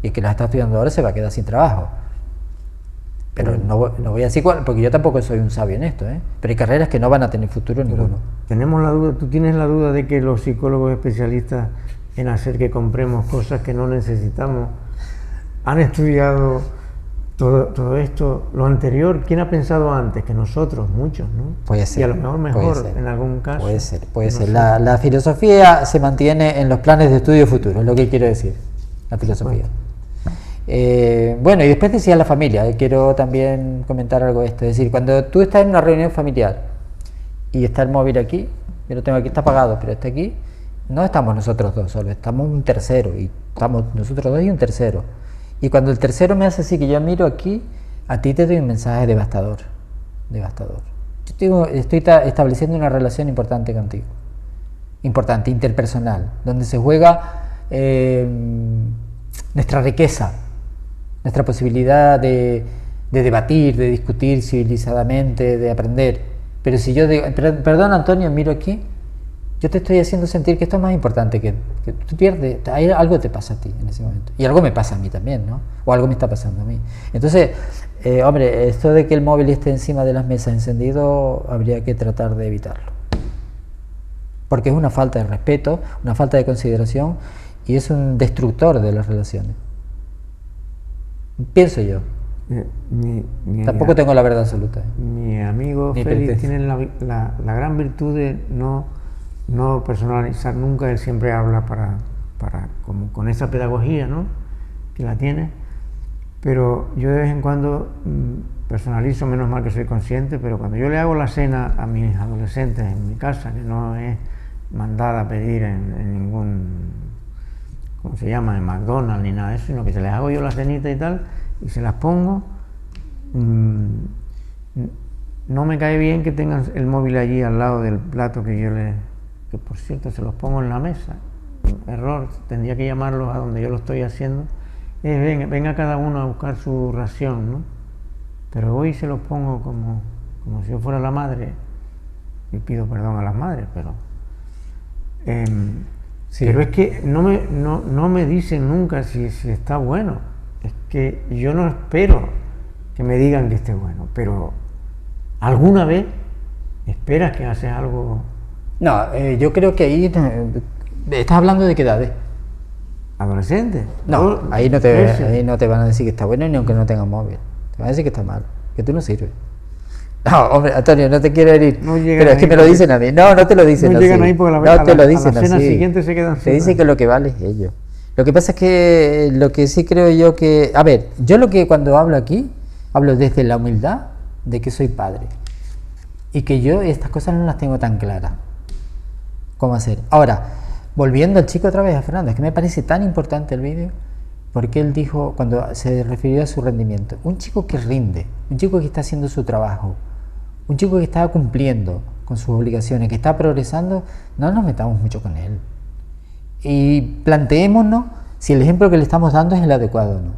y el que las está estudiando ahora se va a quedar sin trabajo. Pero no voy a decir cuál, porque yo tampoco soy un sabio en esto, pero hay carreras que no van a tener futuro ninguno. Tenemos la duda, tú tienes la duda de que los psicólogos especialistas en hacer que compremos cosas que no necesitamos han estudiado todo esto, lo anterior. ¿Quién ha pensado antes que nosotros? Muchos, ¿no? Puede ser. Y a lo mejor mejor en algún caso. Puede ser. La filosofía se mantiene en los planes de estudio futuro, es lo que quiero decir, la filosofía. Bueno, y después decía la familia, quiero también comentar algo de esto, es decir, cuando tú estás en una reunión familiar y está el móvil aquí, yo lo tengo aquí, está apagado, pero está aquí, no estamos nosotros dos solos, estamos un tercero, y estamos nosotros dos y un tercero. Y cuando el tercero me hace así, que yo miro aquí, a ti te doy un mensaje devastador. Yo estoy estableciendo una relación importante contigo, importante, interpersonal, donde se juega nuestra riqueza, nuestra posibilidad de debatir, de discutir civilizadamente, de aprender. Pero si yo digo, perdón Antonio, miro aquí, yo te estoy haciendo sentir que esto es más importante, que tú pierdes, algo te pasa a ti en ese momento. Y algo me pasa a mí también, ¿no? O algo me está pasando a mí. Entonces, hombre, esto de que el móvil esté encima de las mesas encendido, habría que tratar de evitarlo. Porque es una falta de respeto, una falta de consideración, y es un destructor de las relaciones. Pienso yo. Tampoco tengo la verdad absoluta. Mi amigo Félix tiene la gran virtud de no personalizar nunca. Él siempre habla como con esa pedagogía, ¿no?, que la tiene, pero yo de vez en cuando personalizo, menos mal que soy consciente, pero cuando yo le hago la cena a mis adolescentes en mi casa, que no es mandada a pedir en ningún, ¿cómo se llama?, en McDonald's ni nada de eso, sino que se les hago yo la cenita y tal, y se las pongo, no me cae bien que tengan el móvil allí al lado del plato que por cierto se los pongo en la mesa. Error, tendría que llamarlos a donde yo lo estoy haciendo. Venga cada uno a buscar su ración, ¿no? Pero hoy se los pongo como si yo fuera la madre, y pido perdón a las madres, pero sí. Pero es que no me dicen nunca si está bueno. Es que yo no espero que me digan que esté bueno, pero alguna vez esperas que haces algo. No, yo creo que ahí estás hablando de qué edades. ¿Adolescente? No, ahí no te van a decir que está bueno ni aunque no tengas móvil. Te van a decir que está mal, que tú no sirves. No, hombre, Antonio, no te quiero herir. No llegan pero es que ahí me lo porque- dicen a mí. No, no te lo dicen No así. llegan ahí porque no te lo dicen a la cena así. siguiente se quedan Te sin dicen nada. que lo que vale es ello. Lo que pasa es que lo que sí creo yo que... A ver, yo lo que cuando hablo aquí, hablo desde la humildad de que soy padre. Y que yo estas cosas no las tengo tan claras. ¿Cómo hacer? Ahora, volviendo al chico otra vez, a Fernando, es que me parece tan importante el vídeo, porque él dijo, cuando se refirió a su rendimiento, un chico que rinde, un chico que está haciendo su trabajo, un chico que está cumpliendo con sus obligaciones, que está progresando, no nos metamos mucho con él. Y planteémonos si el ejemplo que le estamos dando es el adecuado o no.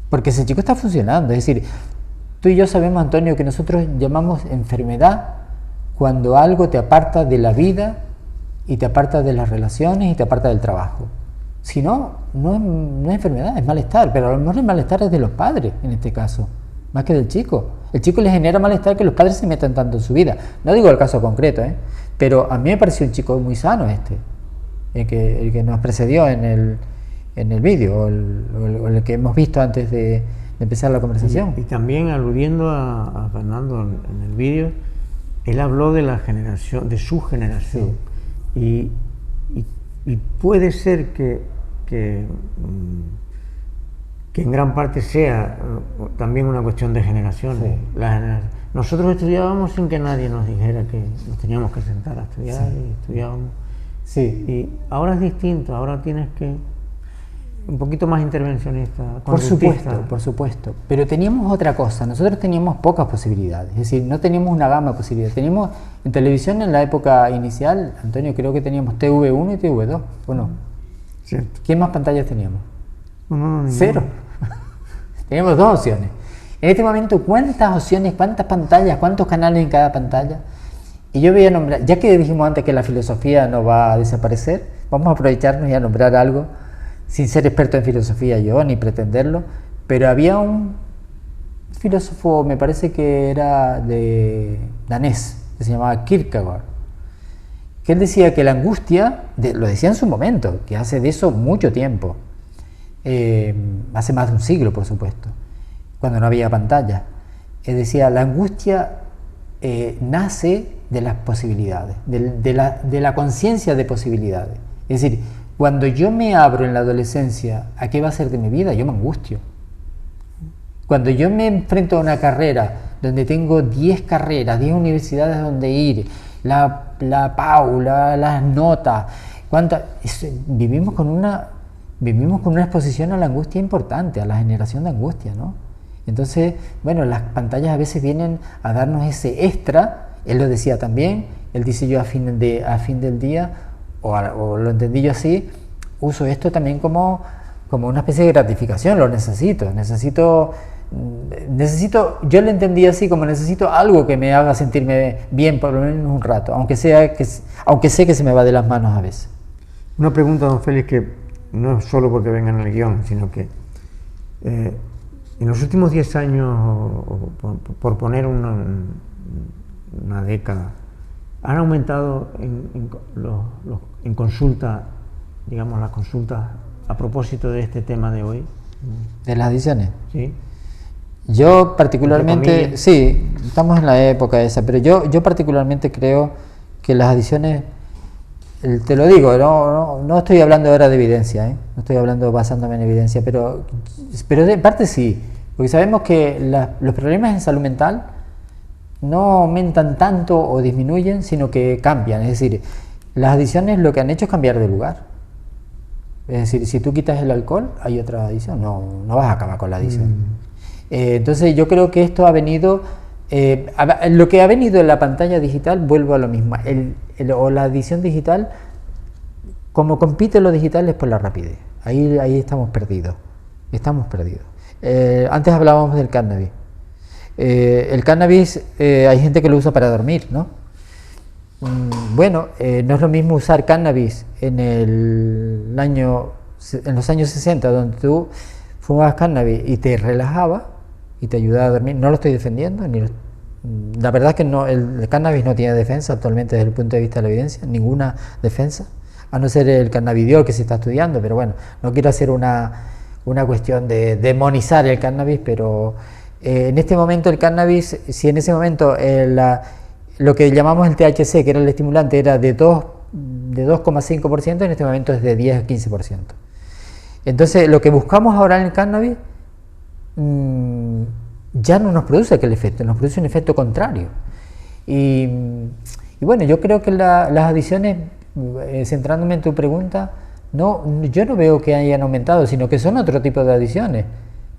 Porque ese chico está funcionando, es decir, tú y yo sabemos, Antonio, que nosotros llamamos enfermedad cuando algo te aparta de la vida y te aparta de las relaciones y te aparta del trabajo. Si no, no es enfermedad, es malestar, pero a lo mejor el malestar es de los padres en este caso, más que del chico. El chico le genera malestar que los padres se metan tanto en su vida. No digo el caso concreto, pero a mí me pareció un chico muy sano el que nos precedió en el vídeo, o el que hemos visto antes de empezar la conversación. Y también aludiendo a Fernando en el vídeo, él habló de la generación, de su generación. Sí. Y puede ser que en gran parte sea también una cuestión de generaciones. Sí. Nosotros estudiábamos sin que nadie nos dijera que nos teníamos que sentar a estudiar, sí. Y estudiábamos. Sí. Y ahora es distinto, ahora tienes que un poquito más intervencionista. Por supuesto. Pero teníamos otra cosa, nosotros teníamos pocas posibilidades, es decir, no teníamos una gama de posibilidades. Teníamos en televisión en la época inicial, Antonio, creo que teníamos TV1 y TV2, ¿o no? Cierto. ¿Qué más pantallas teníamos? No, 0. Teníamos 2 opciones. En este momento, ¿cuántas opciones, cuántas pantallas, cuántos canales en cada pantalla? Y yo voy a nombrar, ya que dijimos antes que la filosofía no va a desaparecer, vamos a aprovecharnos y a nombrar algo, sin ser experto en filosofía yo, ni pretenderlo, pero había un filósofo, me parece que era danés, que se llamaba Kierkegaard, que él decía que la angustia, lo decía en su momento, que hace de eso mucho tiempo, hace más de un siglo, por supuesto, cuando no había pantalla. Él decía, la angustia nace de las posibilidades, de la conciencia de posibilidades. Es decir, cuando yo me abro en la adolescencia a qué va a ser de mi vida, yo me angustio. Cuando yo me enfrento a una carrera donde tengo 10 carreras, 10 universidades donde ir, la paula, las notas, vivimos con una exposición a la angustia importante, a la generación de angustia, ¿no? Entonces, bueno, las pantallas a veces vienen a darnos ese extra. Él lo decía también, él dice yo a fin del día, o lo entendí yo así, uso esto también como una especie de gratificación, lo necesito, yo lo entendí así, como necesito algo que me haga sentirme bien por lo menos un rato, aunque sé que se me va de las manos a veces. Una pregunta, don Félix, que no es solo porque venga en el guión, sino que en los últimos 10 años, por poner una década, han aumentado en consulta, digamos, las consultas a propósito de este tema de hoy. ¿De las adicciones? Sí. Yo particularmente, sí, estamos en la época esa, pero yo particularmente creo que las adicciones, te lo digo, no estoy hablando ahora de evidencia, no estoy hablando basándome en evidencia, pero de parte sí, porque sabemos que los problemas en salud mental no aumentan tanto o disminuyen, sino que cambian. Es decir, las adicciones lo que han hecho es cambiar de lugar. Es decir, si tú quitas el alcohol, hay otra adicción, no vas a acabar con la adicción. Entonces yo creo que esto ha venido, lo que ha venido en la pantalla digital, vuelvo a lo mismo, o la adicción digital, como compite lo digital es por la rapidez. Ahí estamos perdidos. Antes hablábamos del cannabis. El cannabis, hay gente que lo usa para dormir, ¿no? Bueno, no es lo mismo usar cannabis en los años 60, donde tú fumabas cannabis y te relajaba y te ayudaba a dormir. No lo estoy defendiendo, la verdad es que el cannabis no tiene defensa actualmente desde el punto de vista de la evidencia, ninguna defensa, a no ser el cannabidiol que se está estudiando, pero bueno, no quiero hacer una cuestión de demonizar el cannabis, pero En este momento el cannabis, si en ese momento lo que llamamos el THC, que era el estimulante, era de 2,5%, en este momento es de 10 a 15%. Entonces, lo que buscamos ahora en el cannabis ya no nos produce aquel efecto, nos produce un efecto contrario. Y bueno, yo creo que las adicciones, centrándome en tu pregunta, yo no veo que hayan aumentado, sino que son otro tipo de adicciones.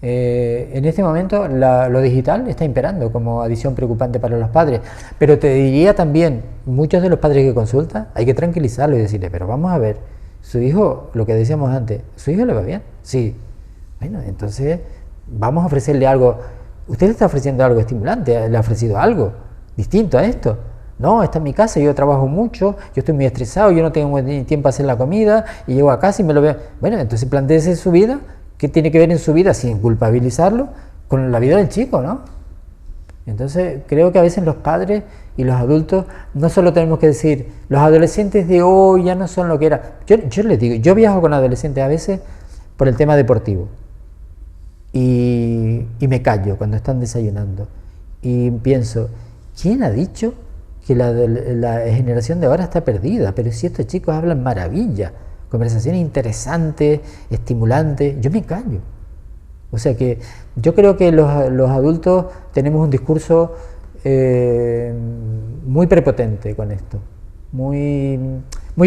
En este momento lo digital está imperando como adicción preocupante para los padres, pero te diría también, muchos de los padres que consultan, hay que tranquilizarlos y decirle, pero vamos a ver, su hijo, lo que decíamos antes, ¿su hijo le va bien? Sí. Bueno, entonces vamos a ofrecerle algo. Usted le está ofreciendo algo estimulante, le ha ofrecido algo distinto a esto. No, está en mi casa, yo trabajo mucho, yo estoy muy estresado, yo no tengo tiempo para hacer la comida y llego a casa y me lo veo. Bueno, entonces plantéese su vida, ¿qué tiene que ver en su vida sin culpabilizarlo con la vida del chico, ¿no? Entonces creo que a veces los padres y los adultos no solo tenemos que decir, los adolescentes de hoy ya no son lo que era. Yo les digo, yo viajo con adolescentes a veces por el tema deportivo y me callo cuando están desayunando y pienso, ¿quién ha dicho que la generación de ahora está perdida? Pero si estos chicos hablan maravilla, conversaciones interesantes, estimulantes, yo me callo. O sea que yo creo que los adultos tenemos un discurso muy prepotente con esto, muy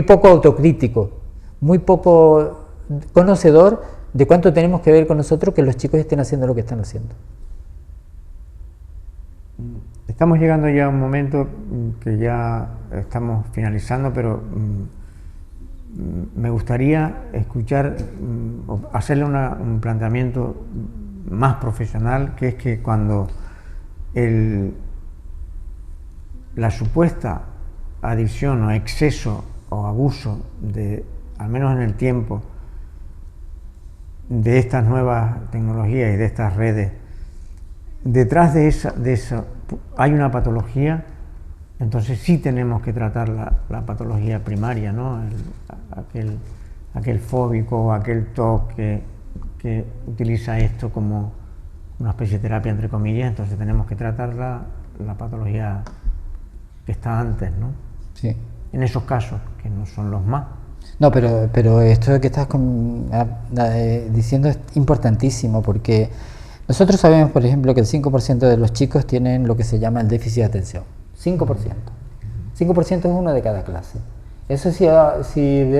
poco autocrítico, muy poco conocedor de cuánto tenemos que ver con nosotros que los chicos estén haciendo lo que están haciendo. Estamos llegando ya a un momento que ya estamos finalizando, pero me gustaría escuchar, hacerle un planteamiento más profesional, que es que cuando la supuesta adicción o exceso o abuso al menos en el tiempo, de estas nuevas tecnologías y de estas redes, detrás de eso hay una patología, entonces sí tenemos que tratar la patología primaria, ¿no? Aquel fóbico o aquel TOC que utiliza esto como una especie de terapia, entre comillas, entonces tenemos que tratar la patología que está antes, ¿no? Sí. En esos casos, que no son los más. No, pero esto que estás diciendo es importantísimo, porque nosotros sabemos, por ejemplo, que el 5% de los chicos tienen lo que se llama el déficit de atención. 5%. 5% es uno de cada clase. Eso si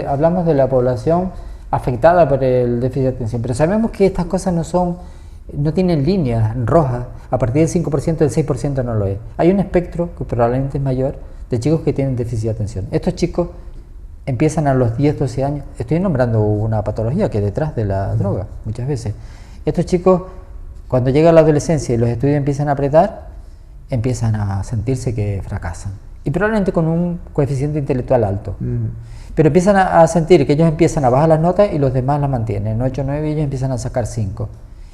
hablamos de la población afectada por el déficit de atención. Pero sabemos que estas cosas no tienen líneas rojas. A partir del 5%, el 6% no lo es. Hay un espectro, que probablemente es mayor, de chicos que tienen déficit de atención. Estos chicos empiezan a los 10, 12 años. Estoy nombrando una patología que es detrás de la droga, muchas veces. Estos chicos, cuando llega la adolescencia y los estudios empiezan a apretar, empiezan a sentirse que fracasan. Y probablemente con un coeficiente intelectual alto. Pero empiezan a sentir que ellos empiezan a bajar las notas y los demás las mantienen. 8, 9 y ellos empiezan a sacar 5.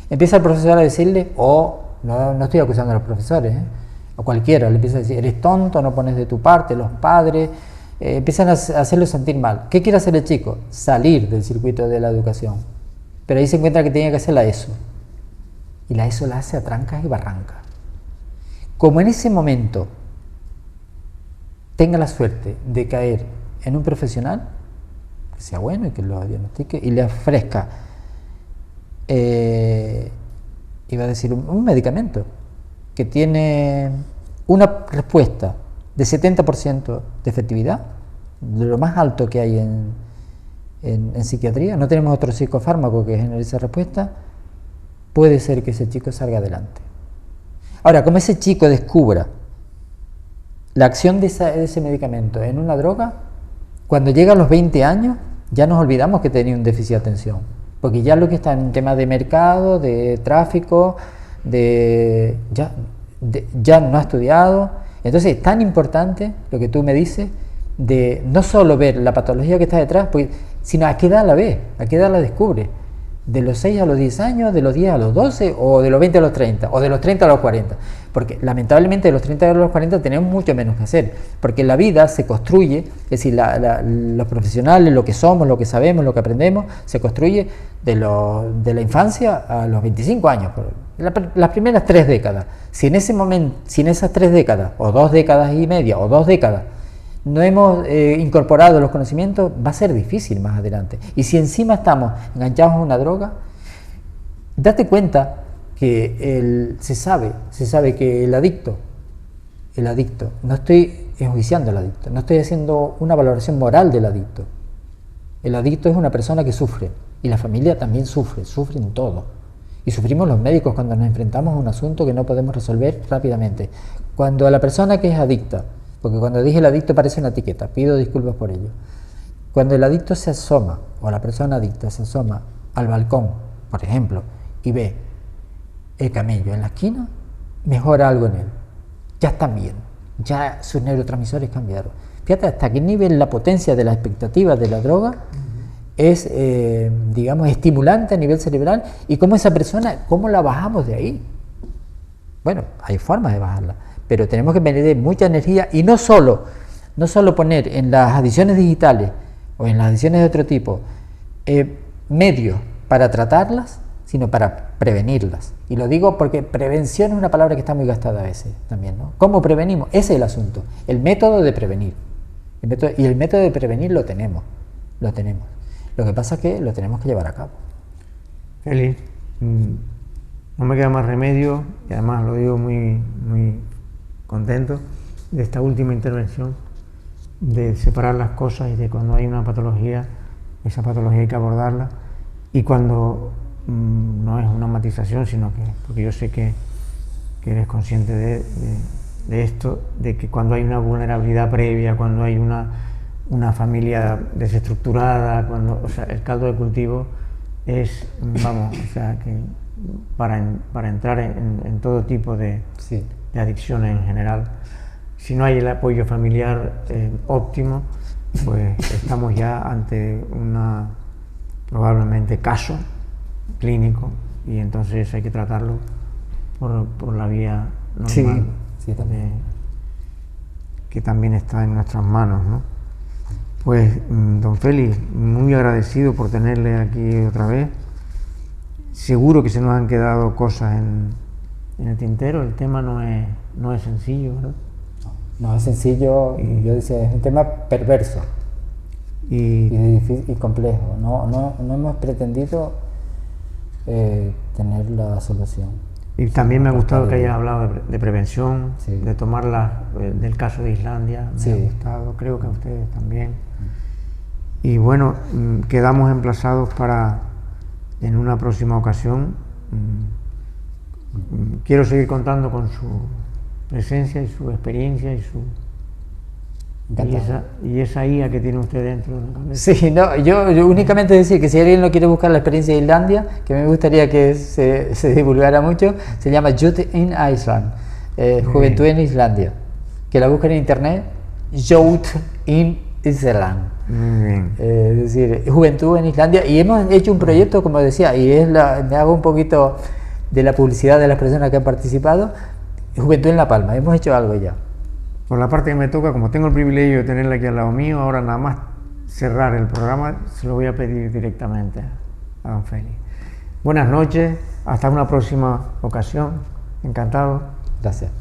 Empieza el profesor a decirle, no estoy acusando a los profesores, a cualquiera, le empieza a decir, eres tonto, no pones de tu parte, los padres, empiezan a hacerlo sentir mal. ¿Qué quiere hacer el chico? Salir del circuito de la educación. Pero ahí se encuentra que tiene que hacer la ESO. Y la ESO la hace a trancas y barrancas. Como en ese momento tenga la suerte de caer en un profesional, que sea bueno y que lo diagnostique y le ofrezca, iba a decir, un medicamento que tiene una respuesta de 70% de efectividad, de lo más alto que hay en psiquiatría, no tenemos otro psicofármaco que genere esa respuesta, puede ser que ese chico salga adelante. Ahora, como ese chico descubra la acción de ese medicamento en una droga, cuando llega a los 20 años, ya nos olvidamos que tenía un déficit de atención, porque ya lo que está en temas de mercado, de tráfico, ya no ha estudiado. Entonces es tan importante lo que tú me dices, de no solo ver la patología que está detrás, sino a qué edad la ve, a qué edad la descubre. de los 6 a los 10 años, de los 10 a los 12, o de los 20 a los 30, o de los 30 a los 40. Porque lamentablemente de los 30 a los 40 tenemos mucho menos que hacer, porque la vida se construye, es decir, los profesionales, lo que somos, lo que sabemos, lo que aprendemos, se construye de la infancia a los 25 años, las primeras 3 décadas. Si en ese momento, si en esas 3 décadas, o 2 décadas y media, o 2 décadas, no hemos incorporado los conocimientos, va a ser difícil más adelante. Y si encima estamos enganchados a una droga, date cuenta que se sabe que el adicto, no estoy enjuiciando al adicto, no estoy haciendo una valoración moral del adicto. El adicto es una persona que sufre, y la familia también sufren todo. Y sufrimos los médicos cuando nos enfrentamos a un asunto que no podemos resolver rápidamente. Cuando a la persona que es adicta, porque cuando dije el adicto parece una etiqueta, pido disculpas por ello. Cuando el adicto se asoma, o la persona adicta se asoma al balcón, por ejemplo, y ve el camello en la esquina, mejora algo en él. Ya están bien, ya sus neurotransmisores cambiaron. Fíjate hasta qué nivel la potencia de la expectativa de la droga es, digamos, estimulante a nivel cerebral, y cómo esa persona, cómo la bajamos de ahí. Bueno, hay formas de bajarla, pero tenemos que meter mucha energía, y no solo poner en las adicciones digitales o en las adicciones de otro tipo medios para tratarlas, sino para prevenirlas. Y lo digo porque prevención es una palabra que está muy gastada a veces también, ¿no? ¿Cómo prevenimos? Ese es el asunto, el método de prevenir. Y el método de prevenir lo tenemos. Lo que pasa es que lo tenemos que llevar a cabo. Félix, no me queda más remedio, y además lo digo muy, muy contento de esta última intervención, de separar las cosas, y de cuando hay una patología, esa patología hay que abordarla, y cuando no es una matización, sino que, porque yo sé que eres consciente de esto, de que cuando hay una vulnerabilidad previa, cuando hay una familia desestructurada, o sea, el caldo de cultivo es, vamos, o sea, que para entrar en todo tipo de adicciones en general, si no hay el apoyo familiar óptimo, pues estamos ya ante probablemente caso clínico, y entonces hay que tratarlo por la vía normal, que también está en nuestras manos, ¿no? Pues, don Félix, muy agradecido por tenerle aquí otra vez. Seguro que se nos han quedado cosas en el tintero. El tema no es sencillo, ¿verdad? No es sencillo, yo decía, es un tema perverso y complejo. No hemos pretendido tener la solución. Y también me ha gustado que hayas hablado de prevención, de tomarla del caso de Islandia. Me ha gustado, creo que a ustedes también. Y bueno, quedamos emplazados para en una próxima ocasión. Quiero seguir contando con su presencia y su experiencia y esa IA que tiene usted dentro de la cabeza. Sí, no, yo únicamente decir que si alguien no quiere buscar la experiencia de Islandia, que me gustaría que se divulgara mucho, se llama Youth in Iceland, Juventud en Islandia, que la busquen en internet, Youth in Iceland. Muy bien. Es decir, Juventud en Islandia, y hemos hecho un proyecto, como decía, y me hago un poquito de la publicidad de las personas que han participado, Juventud en La Palma, hemos hecho algo ya. Por la parte que me toca, como tengo el privilegio de tenerla aquí al lado mío, ahora nada más cerrar el programa, se lo voy a pedir directamente a don Félix. Buenas noches, hasta una próxima ocasión, encantado. Gracias.